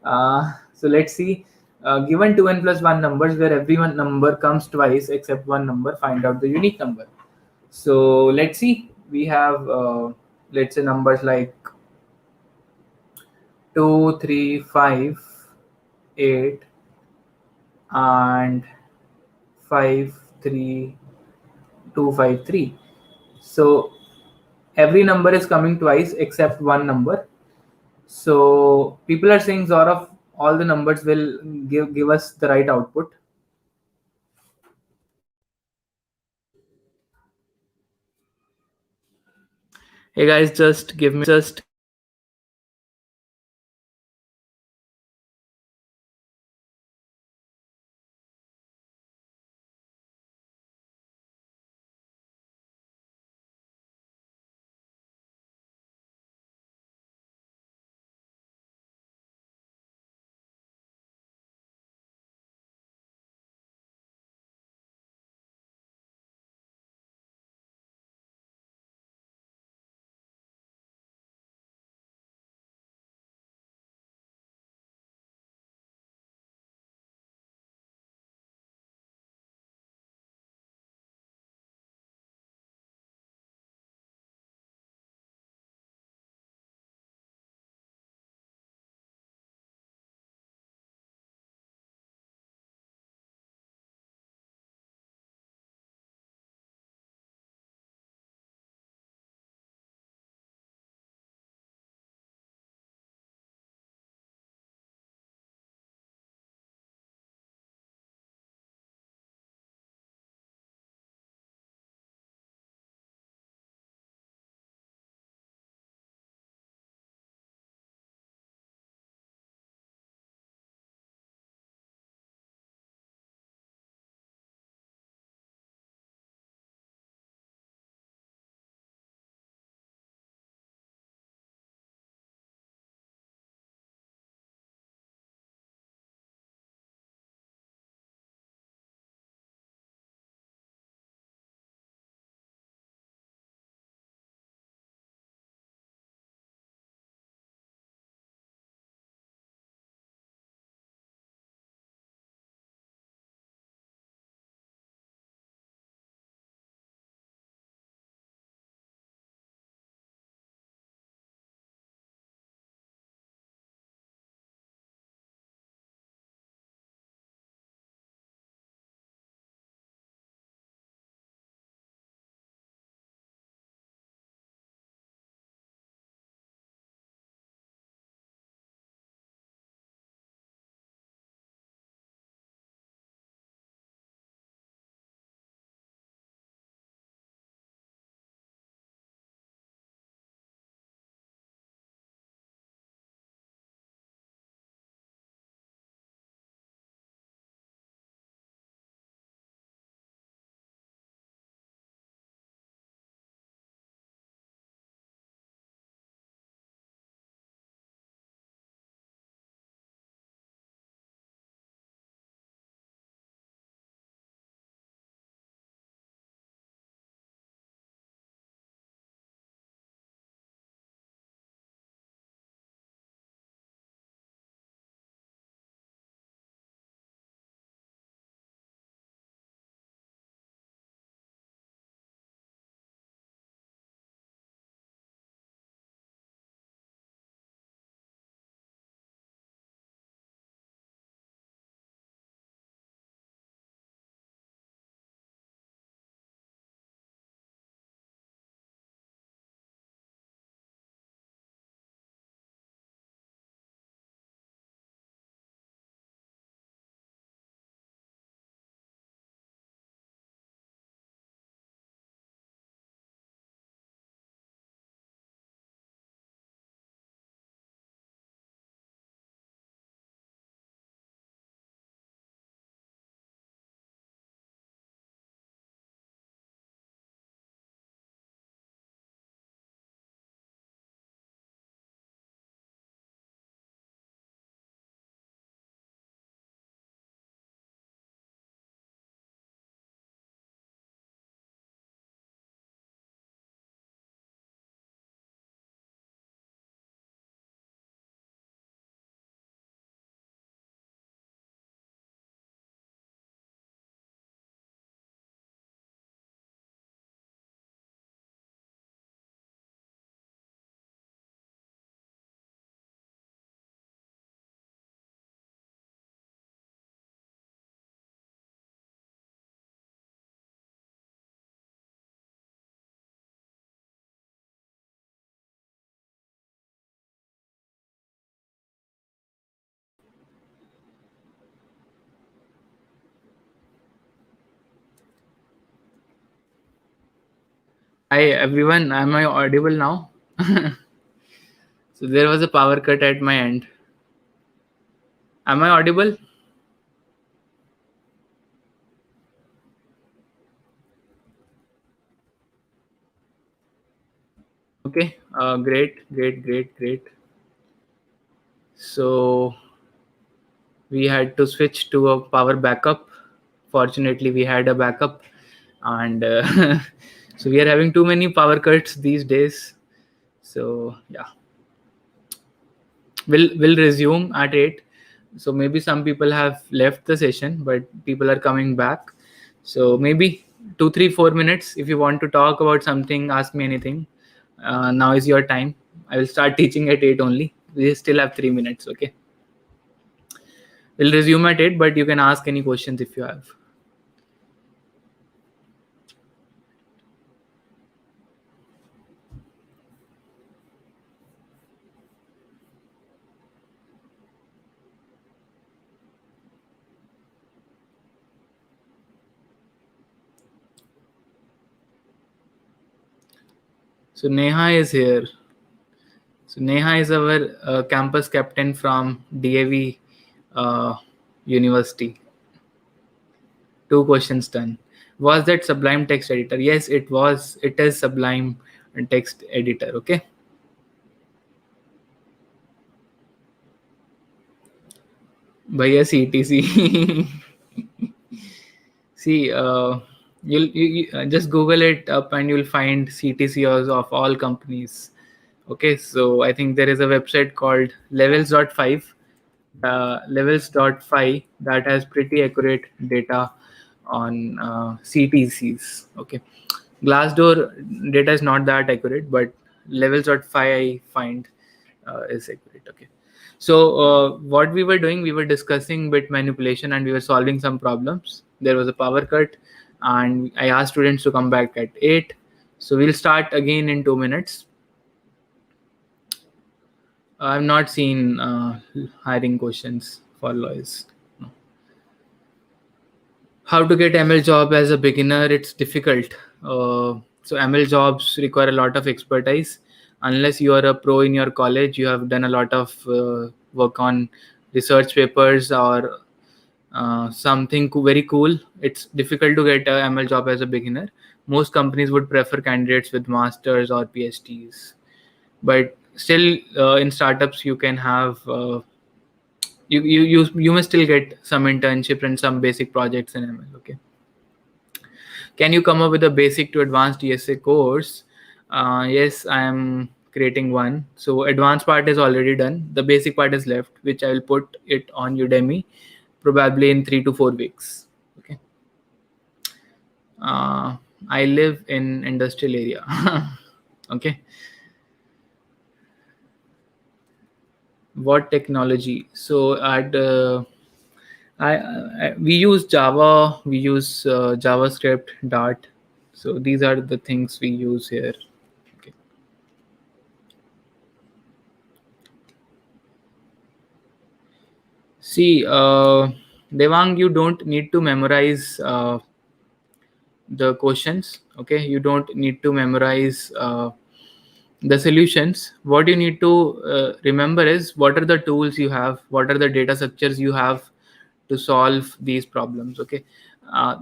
So let's see. Given 2n plus 1 numbers where every one number comes twice except one number, find out the unique number. So let's see. We have, let's say, numbers like 2, 3, 5, 8, and 5, 3, 2, 5, 3. So every number is coming twice except one number. So people are saying XOR of all the numbers will give us the right output. Hey guys, just give me just Hi everyone, am I audible now? So there was a power cut at my end. Am I audible? Okay, great. So we had to switch to a power backup. Fortunately, we had a backup, and so we are having too many power cuts these days. So yeah, we'll resume at 8. So maybe some people have left the session, but people are coming back. So maybe 2 3 4 minutes. If you want to talk about something, ask me anything. Now is your time. I will start teaching at 8 only. We still have 3 minutes. Okay, we'll resume at 8, but you can ask any questions if you have. So Neha is here. So Neha is our campus captain from DAV University. 2 questions done. Was that Sublime text editor? Yes, it was. It is Sublime text editor. Okay. By a CTC. See, you just Google it up and you'll find CTCs of all companies. Okay, so I think there is a website called levels.5, levels.5 that has pretty accurate data on CTCs. Okay, Glassdoor data is not that accurate, but levels.5 I find is accurate. Okay, so what we were doing, we were discussing bit manipulation and we were solving some problems. There was a power cut, and I asked students to come back at 8. So we'll start again in 2 minutes. I've not seen hiring questions for lawyers. No. How to get ML job as a beginner? It's difficult. So ML jobs require a lot of expertise. Unless you are a pro in your college, you have done a lot of work on research papers or something very cool. It's difficult to get a ML job as a beginner. Most companies would prefer candidates with masters or PhDs, but still in startups you can have you must still get some internship and some basic projects in ML. Okay, can you come up with a basic to advanced ESA course? Yes, I am creating one. So advanced part is already done. The basic part is left, which I will put it on Udemy probably in 3 to 4 weeks. Okay. Uh, I live in industrial area. Okay. What technology? So at we use Java, we use JavaScript, Dart. So these are the things we use here. Okay. See, Devang, you don't need to memorize the questions. Okay, you don't need to memorize the solutions. What you need to remember is what are the tools you have, what are the data structures you have to solve these problems. Okay,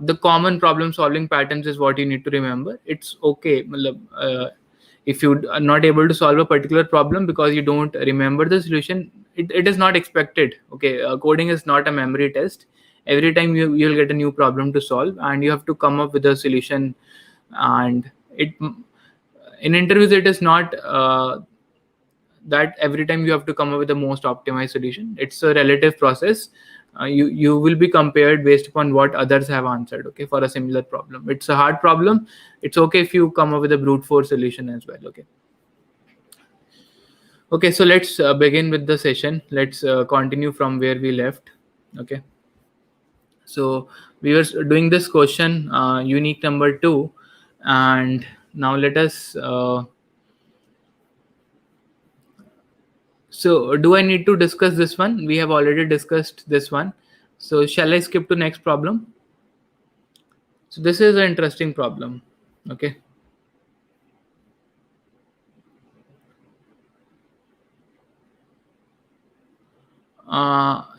the common problem solving patterns is what you need to remember. It's okay if you are not able to solve a particular problem because you don't remember the solution. It is not expected. Okay, coding is not a memory test. Every time you'll get a new problem to solve and you have to come up with a solution. And it in interviews it is not that every time you have to come up with the most optimized solution. It's a relative process. You will be compared based upon what others have answered. Okay, for a similar problem, it's a hard problem. It's okay if you come up with a brute force solution as well. Okay. Okay, so let's begin with the session. Let's continue from where we left. Okay, so we were doing this question, unique number 2, and now let us so do I need to discuss this one? We have already discussed this one. So shall I skip to next problem? So this is an interesting problem. Okay.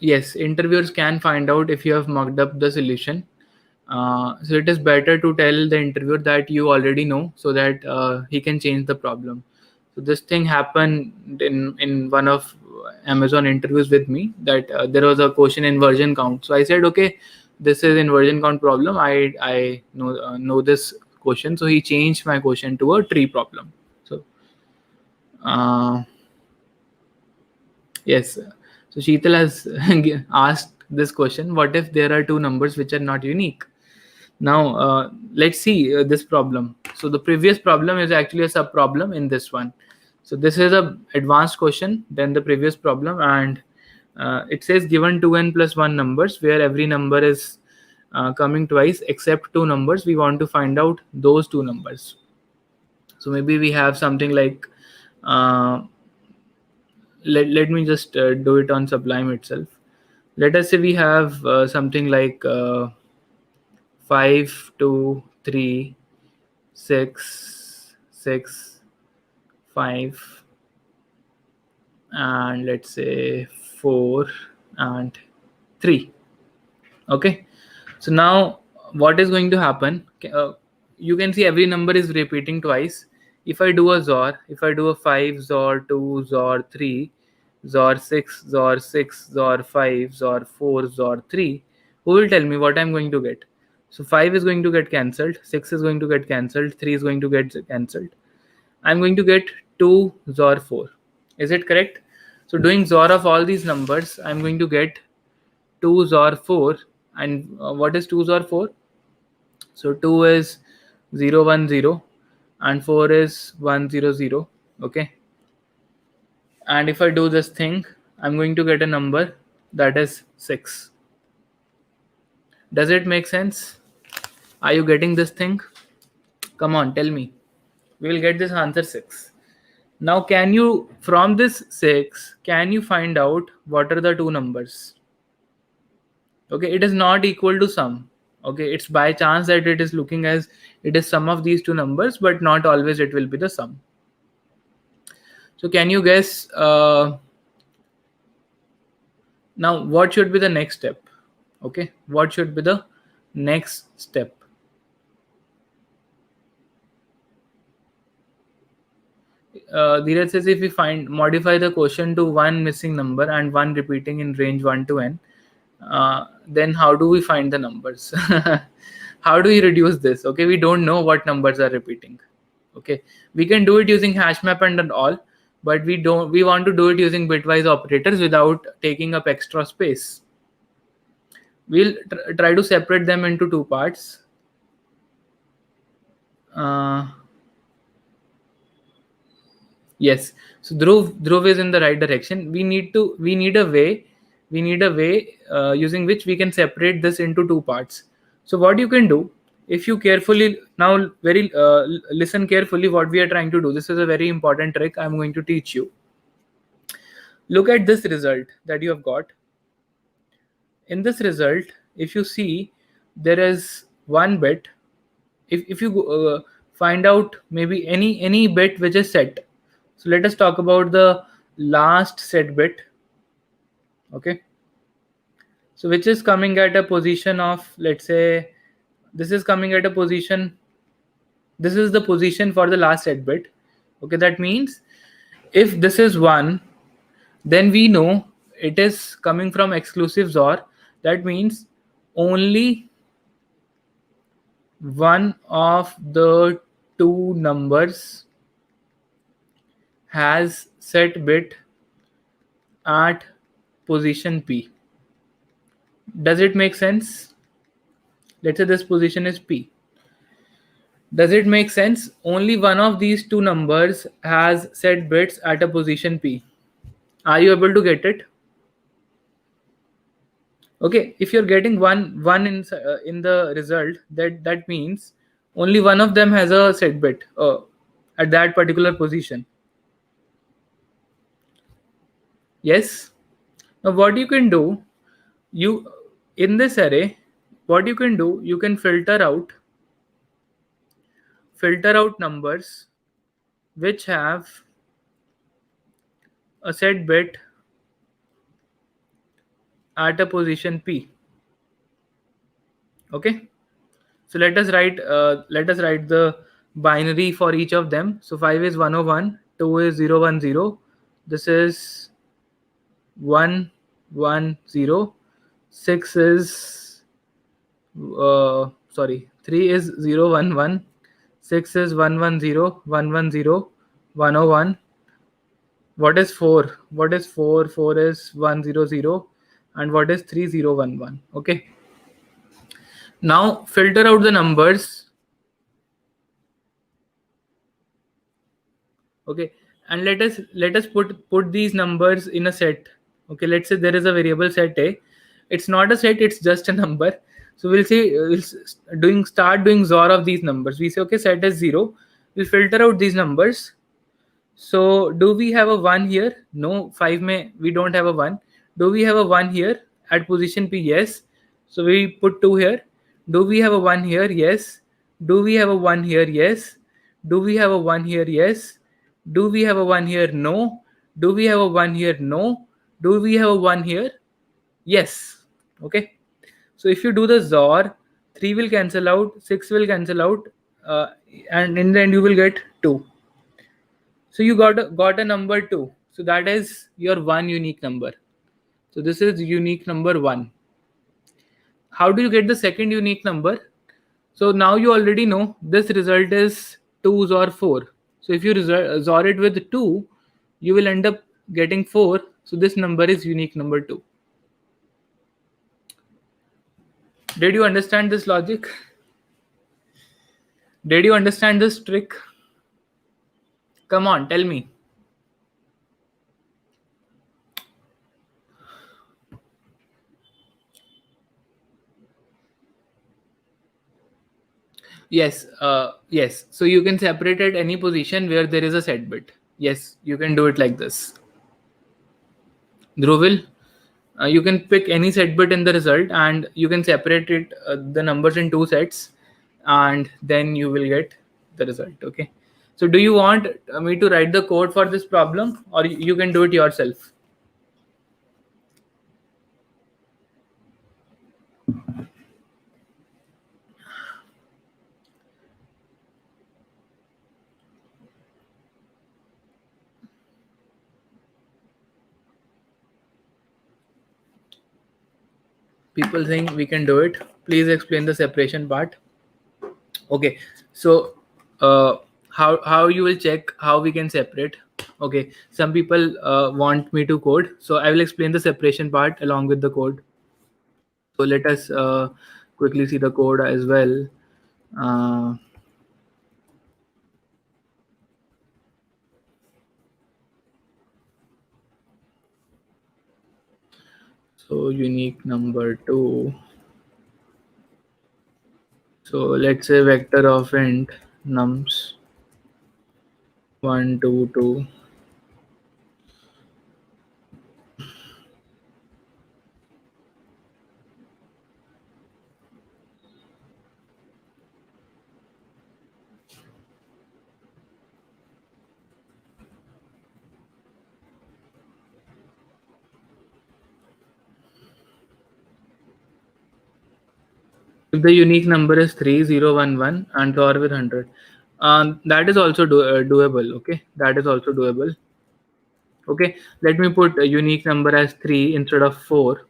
Yes, interviewers can find out if you have mucked up the solution. So it is better to tell the interviewer that you already know, so that he can change the problem. So this thing happened in one of Amazon interviews with me, that there was a question in version count. So I said, okay, this is in version count problem. I know this question. So he changed my question to a tree problem. So uh, yes. So Sheetal has asked this question: what if there are two numbers which are not unique? Now, let's see this problem. So the previous problem is actually a sub problem in this one. So this is a advanced question than the previous problem, and it says given 2n plus 1 numbers where every number is coming twice except two numbers. We want to find out those two numbers. So maybe we have something like, uh, let me just do it on Sublime itself. Let us say we have something like 5, 2, 3, 6, 6, 5, and let's say 4 and 3. Okay, so now what is going to happen? You can see every number is repeating twice. If I do a XOR, if I do a 5 XOR 2 XOR 3 XOR 6 XOR 6 XOR 5 XOR 4 XOR 3, who will tell me what I'm going to get? So 5 is going to get cancelled, 6 is going to get cancelled, 3 is going to get cancelled. I'm going to get 2 XOR 4. Is it correct? So doing XOR of all these numbers, I'm going to get 2 XOR 4. And what is 2 XOR 4? So 2 is 0, 1, 0, and 4 is 1, 0, 0. Okay. And if I do this thing, I'm going to get a number that is 6. Does it make sense? Are you getting this thing? Come on, tell me. We will get this answer 6. Now, can you, from this 6, can you find out what are the two numbers? Okay, it is not equal to sum. Okay, it's by chance that it is looking as it is sum of these two numbers, but not always it will be the sum. So can you guess now what should be the next step? Okay, what should be the next step? Dheeraj says if we modify the question to one missing number and one repeating in range 1 to n, then how do we find the numbers? How do we reduce this? Okay, we don't know what numbers are repeating. Okay, we can do it using hash map and all, but we want to do it using bitwise operators without taking up extra space. We'll try to separate them into two parts. Yes, so Dhruv is in the right direction. We need a way using which we can separate this into two parts. So what you can do, if you carefully now very listen carefully what we are trying to do. This is a very important trick I'm going to teach you. Look at this result that you have got. In this result, if you see, there is one bit. If you find out maybe any bit which is set. So let us talk about the last set bit. Okay, so which is coming at a position of, let's say, this is coming at a position, this is the position for the last set bit. Okay, that means if this is 1, then we know it is coming from exclusive XOR. That means only one of the two numbers has set bit at position P. Does it make sense? Let's say this position is P. Does it make sense? Only one of these two numbers has set bits at a position P. Are you able to get it? Okay, if you're getting one in the result, that means only one of them has a set bit at that particular position. Yes. Now what you can do, you in this array, what you can do, you can filter out numbers which have a set bit at a position P. Okay, so let us write the binary for each of them. So 5 is 101, 2 is 010, this is 110, 6 is sorry, 3 is 011, 6 is 110, 110, 101. What is 4? What is 4? 4 is 100, and what is 3011? Okay, now filter out the numbers. Okay, and let us put these numbers in a set. Okay, let's say there is a variable set A. It's not a set, it's just a number. So we'll say start doing XOR of these numbers. We say, okay, set is 0. We'll filter out these numbers. So do we have a 1 here? No. 5 may we don't have a 1. Do we have a 1 here at position P? Yes. So we put 2 here. Do we have a 1 here? Yes. Do we have a 1 here? Yes. Do we have a 1 here? Yes. Do we have a 1 here? No. Do we have a 1 here? No. Do we have a 1 here? Yes. Okay. So if you do the XOR, 3 will cancel out, 6 will cancel out, and in the end you will get 2. So you got a number 2. So that is your one unique number. So this is unique number 1. How do you get the second unique number? So now you already know this result is 2 or 4. So if you XOR it with 2, you will end up getting 4. So this number is unique number 2. Did you understand this logic? Did you understand this trick? Come on, tell me. Yes, yes. So you can separate at any position where there is a set bit. Yes, you can do it like this. Dhruvil, you can pick any set bit in the result and you can separate it, the numbers in 2 sets, and then you will get the result. Okay. So do you want me to write the code for this problem, or you can do it yourself? People think we can do it. Please explain the separation part. Okay, so how you will check how we can separate? Okay, some people want me to code, so I will explain the separation part along with the code. So let us quickly see the code as well. uh, so unique number 2. So let's say vector of int nums 1 2 2. If the unique number is 3011 and XOR with 100, that is also doable. Okay, that is also doable. Okay, let me put a unique number as 3 instead of 4.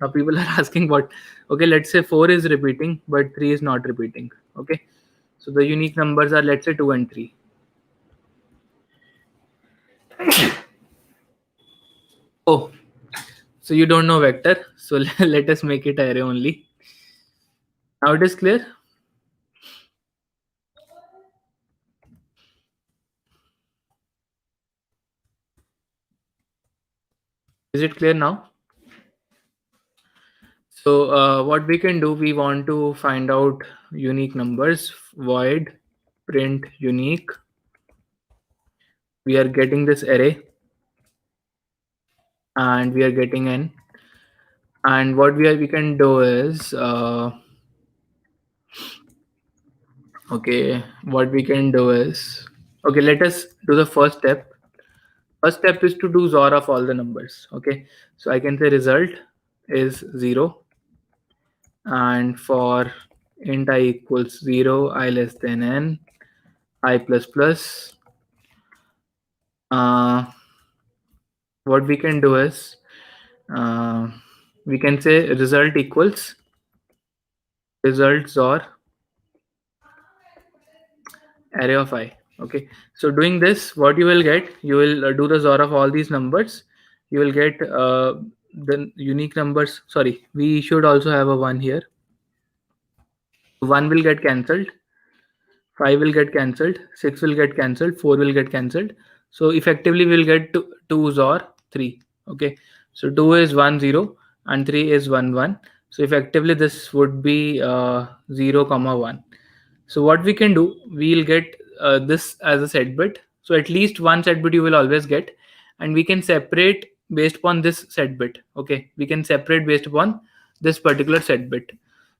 Now people are asking what. Okay, let's say 4 is repeating but 3 is not repeating. Okay, so the unique numbers are, let's say, 2 and 3. Oh, so you don't know vector, so let us make it array only. Now it is clear. Is it clear now? So what we can do, we want to find out unique numbers. Void print unique. We are getting this array and we are getting n. And what we can do is okay, what we can do is, okay, let us do the first step. First step is to do XOR of all the numbers. Okay, so I can say result is 0, and for int I equals 0, I less than n, I plus plus. What we can do is uh, we can say result equals results or array of I. Okay, so doing this, what you will get, you will do the XOR of all these numbers. You will get the unique numbers. Sorry, we should also have a 1 here. 1 will get cancelled, 5 will get cancelled, 6 will get cancelled, 4 will get cancelled. So effectively we'll get 2's or 3. Okay, so 2 is 1 0 and 3 is 1 1. So effectively this would be 0 comma 1. So what we can do, we'll get this as a set bit. So at least one set bit you will always get, and we can separate based upon this set bit. Okay, we can separate based upon this particular set bit.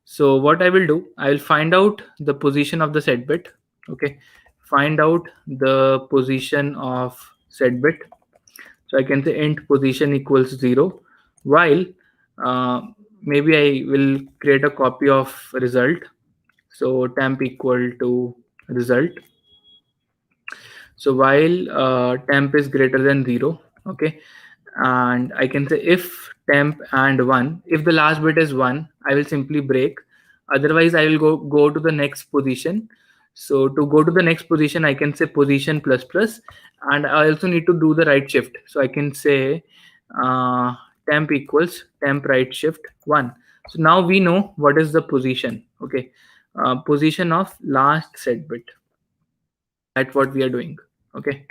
So what I will do, I will find out the position of the set bit. Okay, find out the position of set bit. So I can say int position equals 0, while uh, maybe I will create a copy of result. So temp equal to result. So while temp is greater than 0, okay, and I can say if temp and 1, if the last bit is 1, I will simply break. Otherwise I will go to the next position. So to go to the next position, I can say position plus plus, and I also need to do the right shift. So I can say temp equals temp right shift 1. So now we know what is the position. Okay, position of last set bit. That's what we are doing. Okay,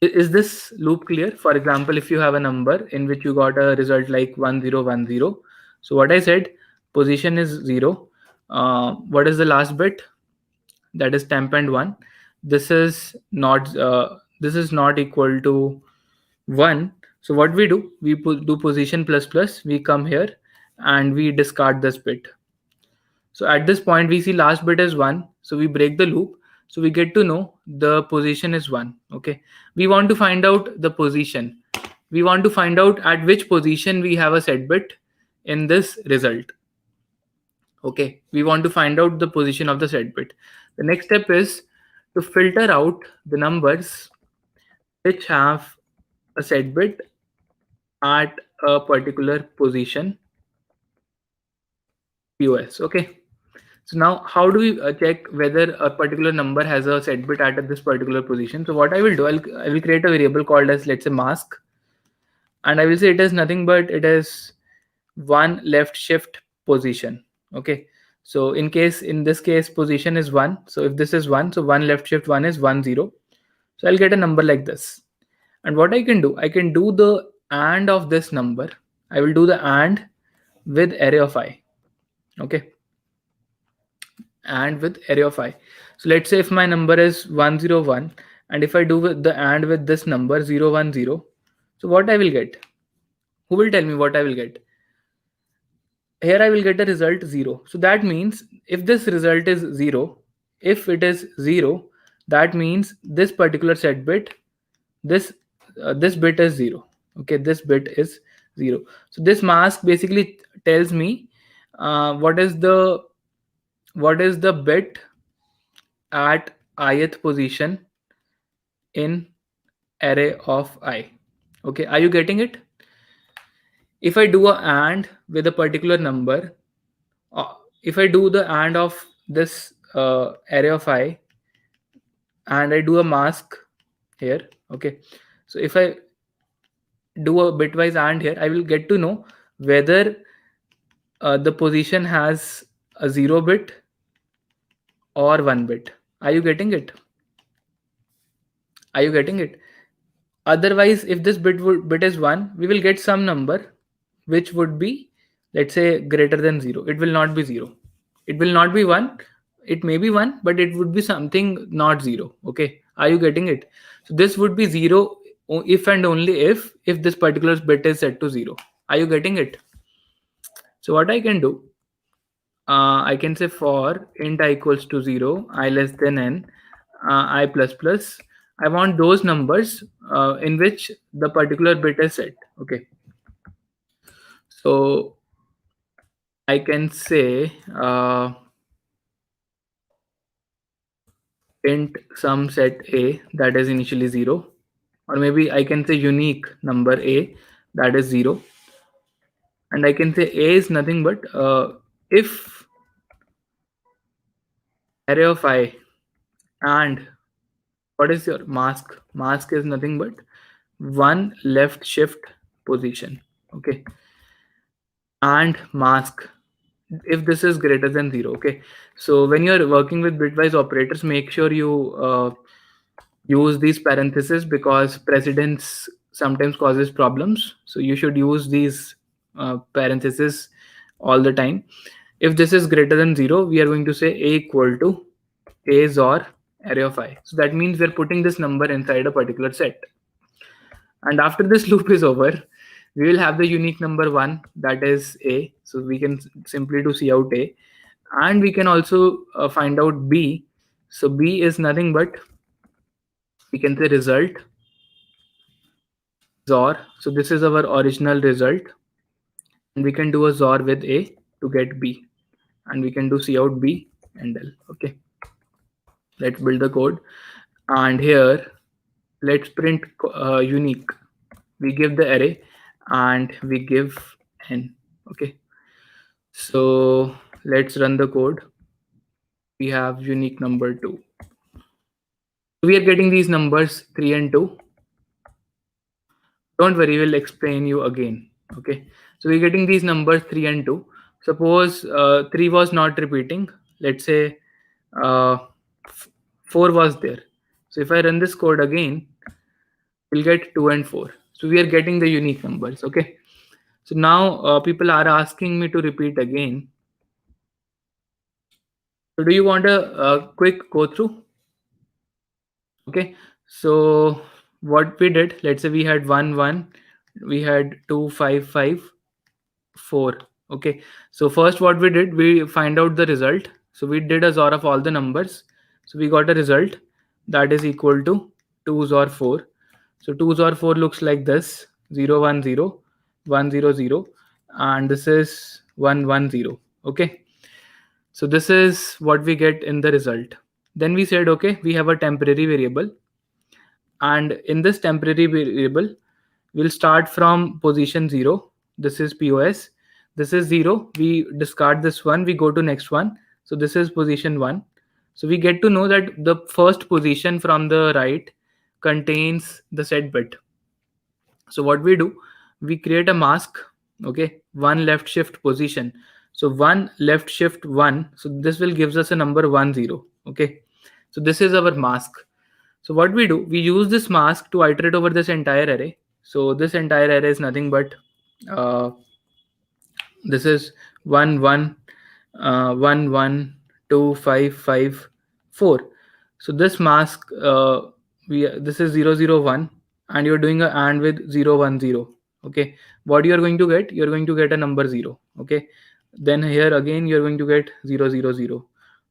is this loop clear? For example, if you have a number in which you got a result like 1010, so what I said, position is 0. What is the last bit? That is temp and 1. This is not equal to 1. So what we do, we do position plus plus, we come here and we discard this bit. So at this point, we see last bit is 1. So we break the loop. So we get to know the position is 1. Okay. We want to find out the position. We want to find out at which position we have a set bit in this result. Okay. We want to find out the position of the set bit. The next step is to filter out the numbers which have a set bit at a particular position POS. Okay. So now how do we check whether a particular number has a set bit at this particular position? So what I will do, I will create a variable called as, let's say, mask, and I will say it is nothing but it is one left shift position. Okay. So in this case position is 1. So if this is 1, so 1 left shift 1 is 1 0. So I'll get a number like this. And what I can do, I can do the AND of this number. I will do the AND with array of I. Okay, and with array of I. So let's say if my number is 101, and if I do with the AND with this number 010, so what I will get? Who will tell me what I will get? Here I will get a result 0. So that means if this result is 0, if it is 0, that means this particular set bit, this bit is 0. Okay, this bit is 0. So this mask basically tells me what is the bit at ith position in array of I. Okay, are you getting it? If I do a AND with a particular number, if I do the AND of this array of I, and I do a mask here, okay, so if I do a bitwise AND here, I will get to know whether the position has a 0 bit or 1 bit. Are you getting it? Are you getting it? Otherwise, if this bit is 1, we will get some number which would be, let's say, greater than 0. It will not be 0. It will not be 1. It may be 1, but it would be something not 0. Okay, are you getting it? So this would be 0 if and only if this particular bit is set to 0. Are you getting it? So what I can do, I can say for int I equals to 0, I less than n, I plus plus. I want those numbers in which the particular bit is set. Okay. So I can say int sum set a, that is initially 0, or maybe I can say unique number a, that is 0, and I can say a is nothing but if array of I, and what is your mask? Mask is nothing but one left shift position. Okay, and mask if this is greater than 0. Okay, so when you're working with bitwise operators, make sure you use these parentheses, because precedence sometimes causes problems, so you should use these parentheses all the time. If this is greater than 0, we are going to say a equal to a XOR array of I. So that means we're putting this number inside a particular set. And after this loop is over, we will have the unique number 1, that is a. So we can simply do cout a, and we can also find out b. So b is nothing but, we can say result XOR. So this is our original result, and we can do a XOR with a to get b, and we can do cout b and l. Okay, let's build the code, and here let's print unique. We give the array and we give n. Okay, so let's run the code. We have unique number 2. We are getting these numbers 3 and 2. Don't worry, we'll explain you again. Okay, so we're getting these numbers 3 and 2. Suppose 3 was not repeating. Let's say uh, 4 was there. So if I run this code again, we'll get 2 and 4. So we are getting the unique numbers. Okay, so now people are asking me to repeat again. So do you want a quick go through? Okay, so what we did, let's say we had 1 1, we had 2 5 5, 4. Okay, so first what we did, we find out the result. So we did a XOR of all the numbers, so we got a result that is equal to 2 XOR 4. So 2 XOR 4 looks like this: 0 1 0 1 0 0, and this is 1 1 0. Okay, so this is what we get in the result. Then we said, okay, we have a temporary variable, and in this temporary variable, we'll start from position 0. This is POS. This is 0. We discard this one. We go to next one. So this is position 1. So we get to know that the first position from the right contains the set bit. So what we do, we create a mask. Okay, one left shift position. So one left shift 1. So this will gives us a number 1 0. Okay, so this is our mask. So what we do, we use this mask to iterate over this entire array. So this entire array is nothing but this is 1 1 1 1 2 5 5 4. So this mask this is 0 0 1, and you're doing a AND with 0 1 0. Okay, what you're going to get, you're going to get a number 0. Okay, then here again you're going to get 0 0 0.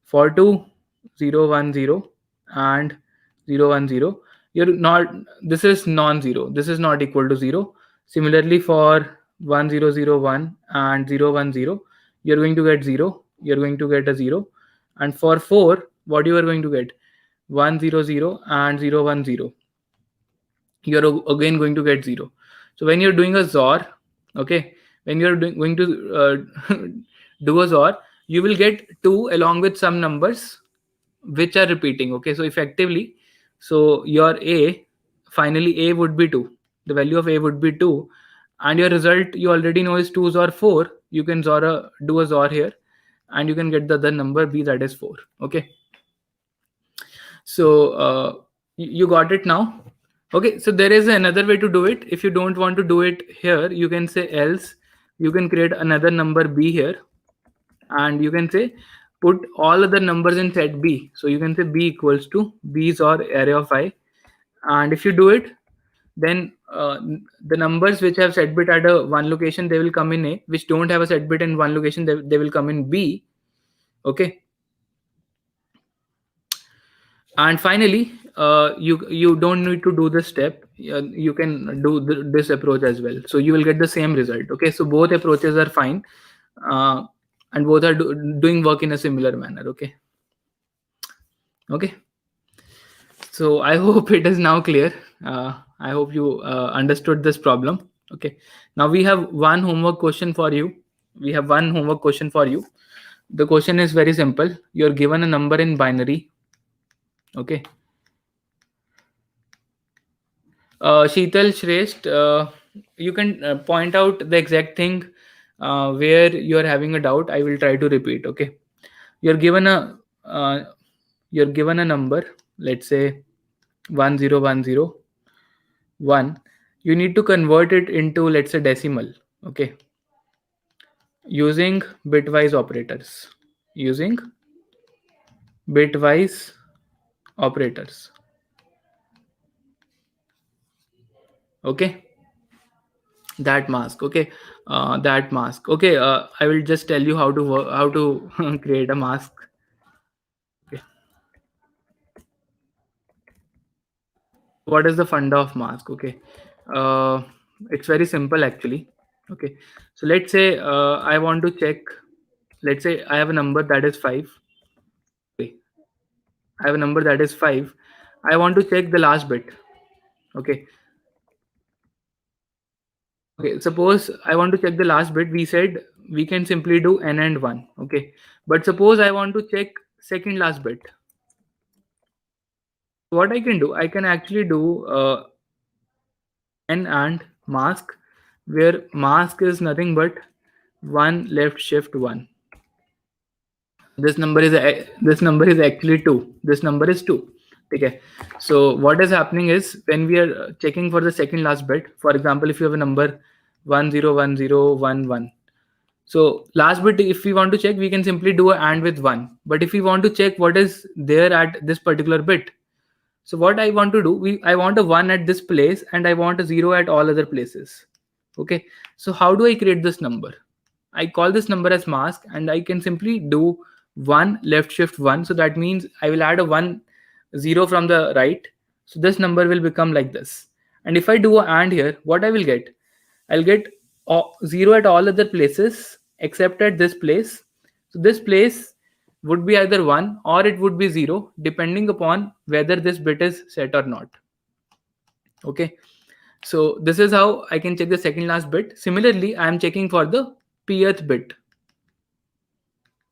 For 2 0 1 0 and 0 1 0, you're not, this is non-zero, this is not equal to 0. Similarly for 1 0 0 1 and 0 1 0, you're going to get 0, you're going to get a 0. And for 4, what you are going to get, 1 0 0 and 0 1 0, you're again going to get 0. So when you're doing a XOR, okay, when you're going to do a XOR, you will get 2 along with some numbers which are repeating. Okay, so effectively, so your a, finally a would be 2, the value of a would be 2, and your result you already know is 2 XOR 4. You can do a XOR here, and you can get the other number b, that is 4. Okay, so you got it now. Okay, so there is another way to do it. If you don't want to do it here, you can say else. You can create another number b here, and you can say put all other numbers in set b. So you can say b equals to b's or array of I, and if you do it, then the numbers which have set bit at a one location, they will come in a, which don't have a set bit in one location, they will come in b. Okay, and finally you don't need to do this step. you can do this approach as well, so you will get the same result. Okay, so both approaches are fine, uh, and both are doing work in a similar manner. Okay. Okay, so I hope it is now clear. I hope you understood this problem. Okay, now we have one homework question for you. The question is very simple. You're given a number in binary. Okay. Sheetal Shrestha, you can point out the exact thing where you are having a doubt. I will try to repeat. Okay, you're given a uh, you're given a number. Let's say 10101. You need to convert it into, let's say, decimal. Okay, using bitwise operators. Using bitwise operators. Okay, that mask. Okay, that mask. Okay, I will just tell you how to how to create a mask. Okay, what is the funda of mask? Okay, uh, it's very simple actually. Okay, so let's say I want to check. Let's say I have a number that is 5. Okay, I have a number that is 5. I want to check the last bit. Okay. Okay, suppose I want to check the last bit. We said we can simply do n and 1. Okay, but suppose I want to check second last bit. What I can do, I can actually do n and mask, where mask is nothing but 1 left shift 1. This number is actually 2. This number is 2. Okay, so what is happening is when we are checking for the second last bit, for example, if you have a number 101011, so last bit, if we want to check, we can simply do a AND with 1. But if we want to check what is there at this particular bit, so what I want to do, I want a 1 at this place and I want a 0 at all other places. Okay, so how do I create this number? I call this number as mask, and I can simply do 1 left shift 1. So that means I will add a 1 0 from the right. So this number will become like this. And if I do a AND here, what I will get? I'll get 0 at all other places except at this place. So this place would be either 1 or it would be 0, depending upon whether this bit is set or not. Okay, so this is how I can check the second last bit. Similarly, I am checking for the pth bit.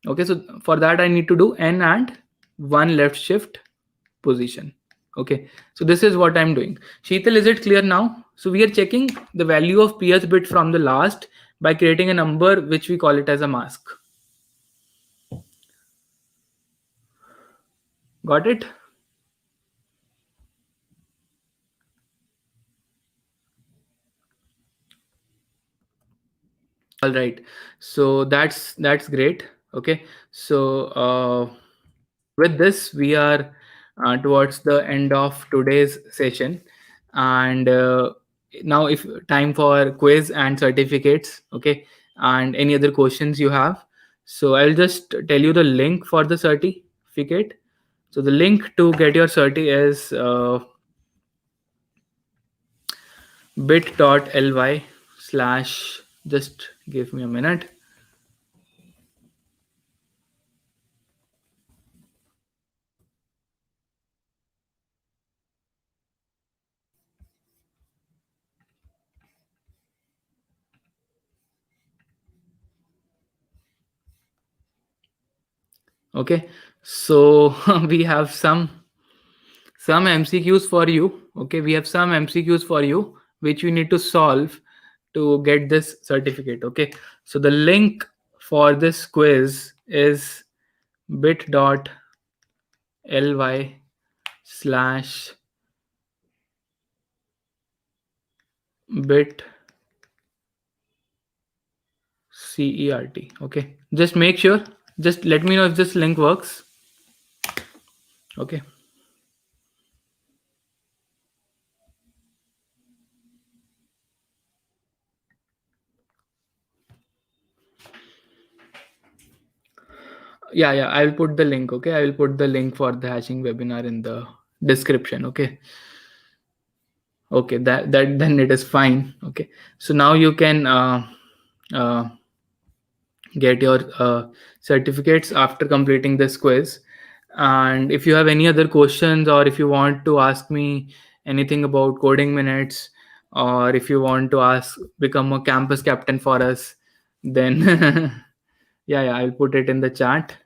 Okay, so for that I need to do n and 1 left shift position. Okay, so this is what I'm doing. Sheetal, is it clear now? So we are checking the value of pth bit from the last by creating a number which we call it as a mask. Got it? All right, so that's great. Okay, so with this we are towards the end of today's session, and now if time for quiz and certificates. Okay, and any other questions you have, so I'll just tell you the link for the certificate. So the link to get your certi is bit.ly/ just give me a minute. Okay, so we have some MCQs for you. Okay, we have some MCQs for you which you need to solve to get this certificate. Okay, so the link for this quiz is bit.ly/bit CERT. Okay, just make sure, just let me know if this link works. Okay. Yeah, I will put the link. Okay, I will put the link for the hashing webinar in the description. Okay. Okay, that then it is fine. Okay, so now you can uh, get your certificates after completing this quiz. And if you have any other questions, or if you want to ask me anything about coding minutes, or if you want to ask become a campus captain for us, then yeah, I'll put it in the chat.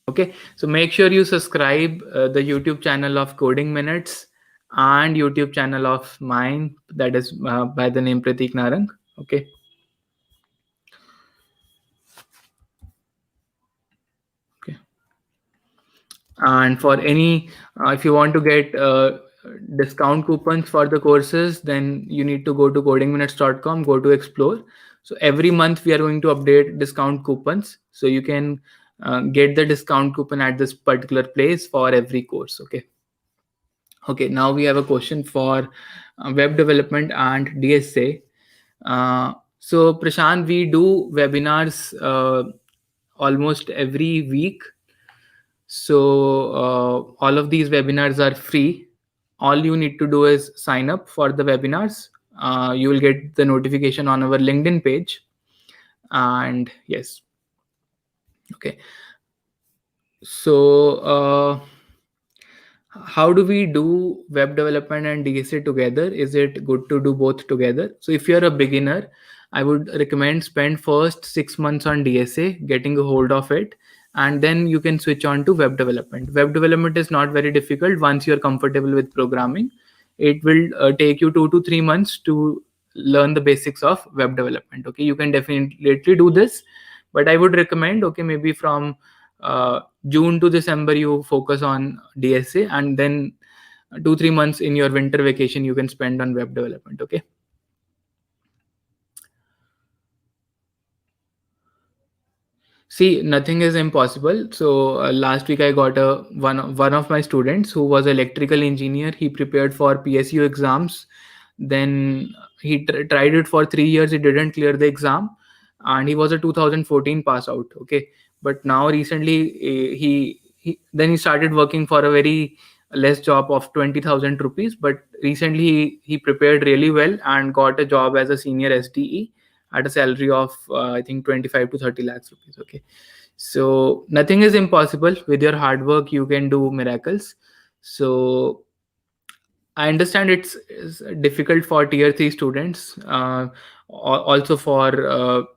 Okay, so make sure you subscribe the YouTube channel of Coding Minutes and YouTube channel of mine, that is by the name Prateek Narang. Okay. Okay. And for any, if you want to get discount coupons for the courses, then you need to go to codingminutes.com, go to explore. So every month we are going to update discount coupons, so you can get the discount coupon at this particular place for every course. Okay. Okay, now we have a question for web development and DSA. So Prashant, we do webinars almost every week. So all of these webinars are free. All you need to do is sign up for the webinars. You will get the notification on our LinkedIn page. And yes. Okay. So how do we do web development and DSA together? Is it good to do both together? So if you're a beginner, I would recommend spend first 6 months on DSA, getting a hold of it, and then you can switch on to web development. Web development is not very difficult once you're comfortable with programming. It will take you 2 to 3 months to learn the basics of web development. Okay, you can definitely do this, but I would recommend, okay, maybe from June to December you focus on DSA, and then 2 3 months in your winter vacation you can spend on web development. Okay. See, nothing is impossible. So last week I got a one of my students who was electrical engineer. He prepared for PSU exams. Then he tried it for 3 years. He didn't clear the exam, and he was a 2014 pass out. Okay, but now recently he then he started working for a very less job of 20,000 rupees. But recently he prepared really well and got a job as a senior SDE at a salary of I think 25 to 30 lakhs rupees. Okay, so nothing is impossible. With your hard work you can do miracles. So I understand it's difficult for tier 3 students, also for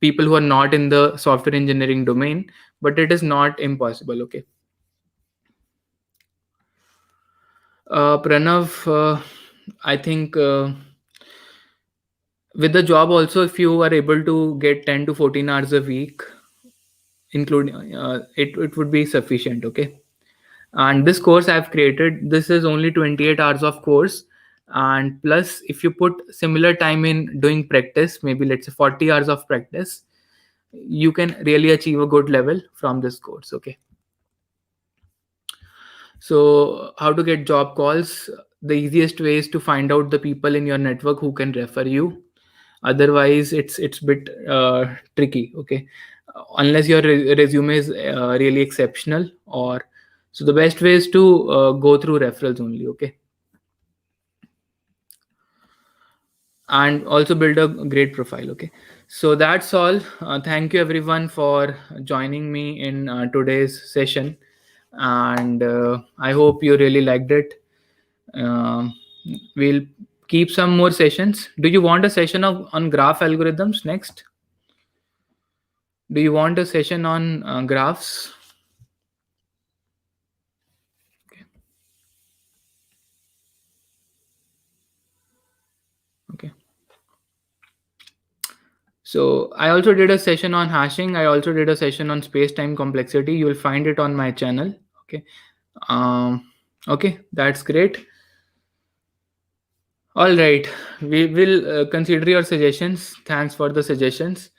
people who are not in the software engineering domain, but it is not impossible. Okay. Pranav, I think with the job also, if you are able to get 10 to 14 hours a week, including it would be sufficient. Okay. And this course I've created, this is only 28 hours of course, and plus if you put similar time in doing practice, maybe let's say 40 hours of practice, you can really achieve a good level from this course. Okay. So how to get job calls? The easiest way is to find out the people in your network who can refer you. Otherwise it's bit tricky. Okay. Unless your resume is really exceptional, or so the best way is to go through referrals only. Okay. And also build a great profile. Okay, so that's all. Thank you everyone for joining me in today's session, and I hope you really liked it. um, we'll keep some more sessions. Do you want a session on graph algorithms next? Do you want a session on graphs? Okay. Okay. So I also did a session on hashing. I also did a session on space-time complexity. You will find it on my channel. Okay. Okay, that's great. All right, we will consider your suggestions. Thanks for the suggestions.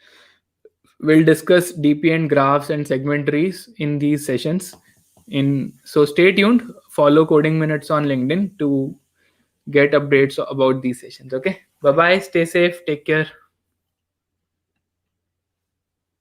We'll discuss DP and graphs and segment trees in these sessions. So stay tuned. Follow Coding Minutes on LinkedIn to get updates about these sessions. Okay. Bye bye. Stay safe. Take care.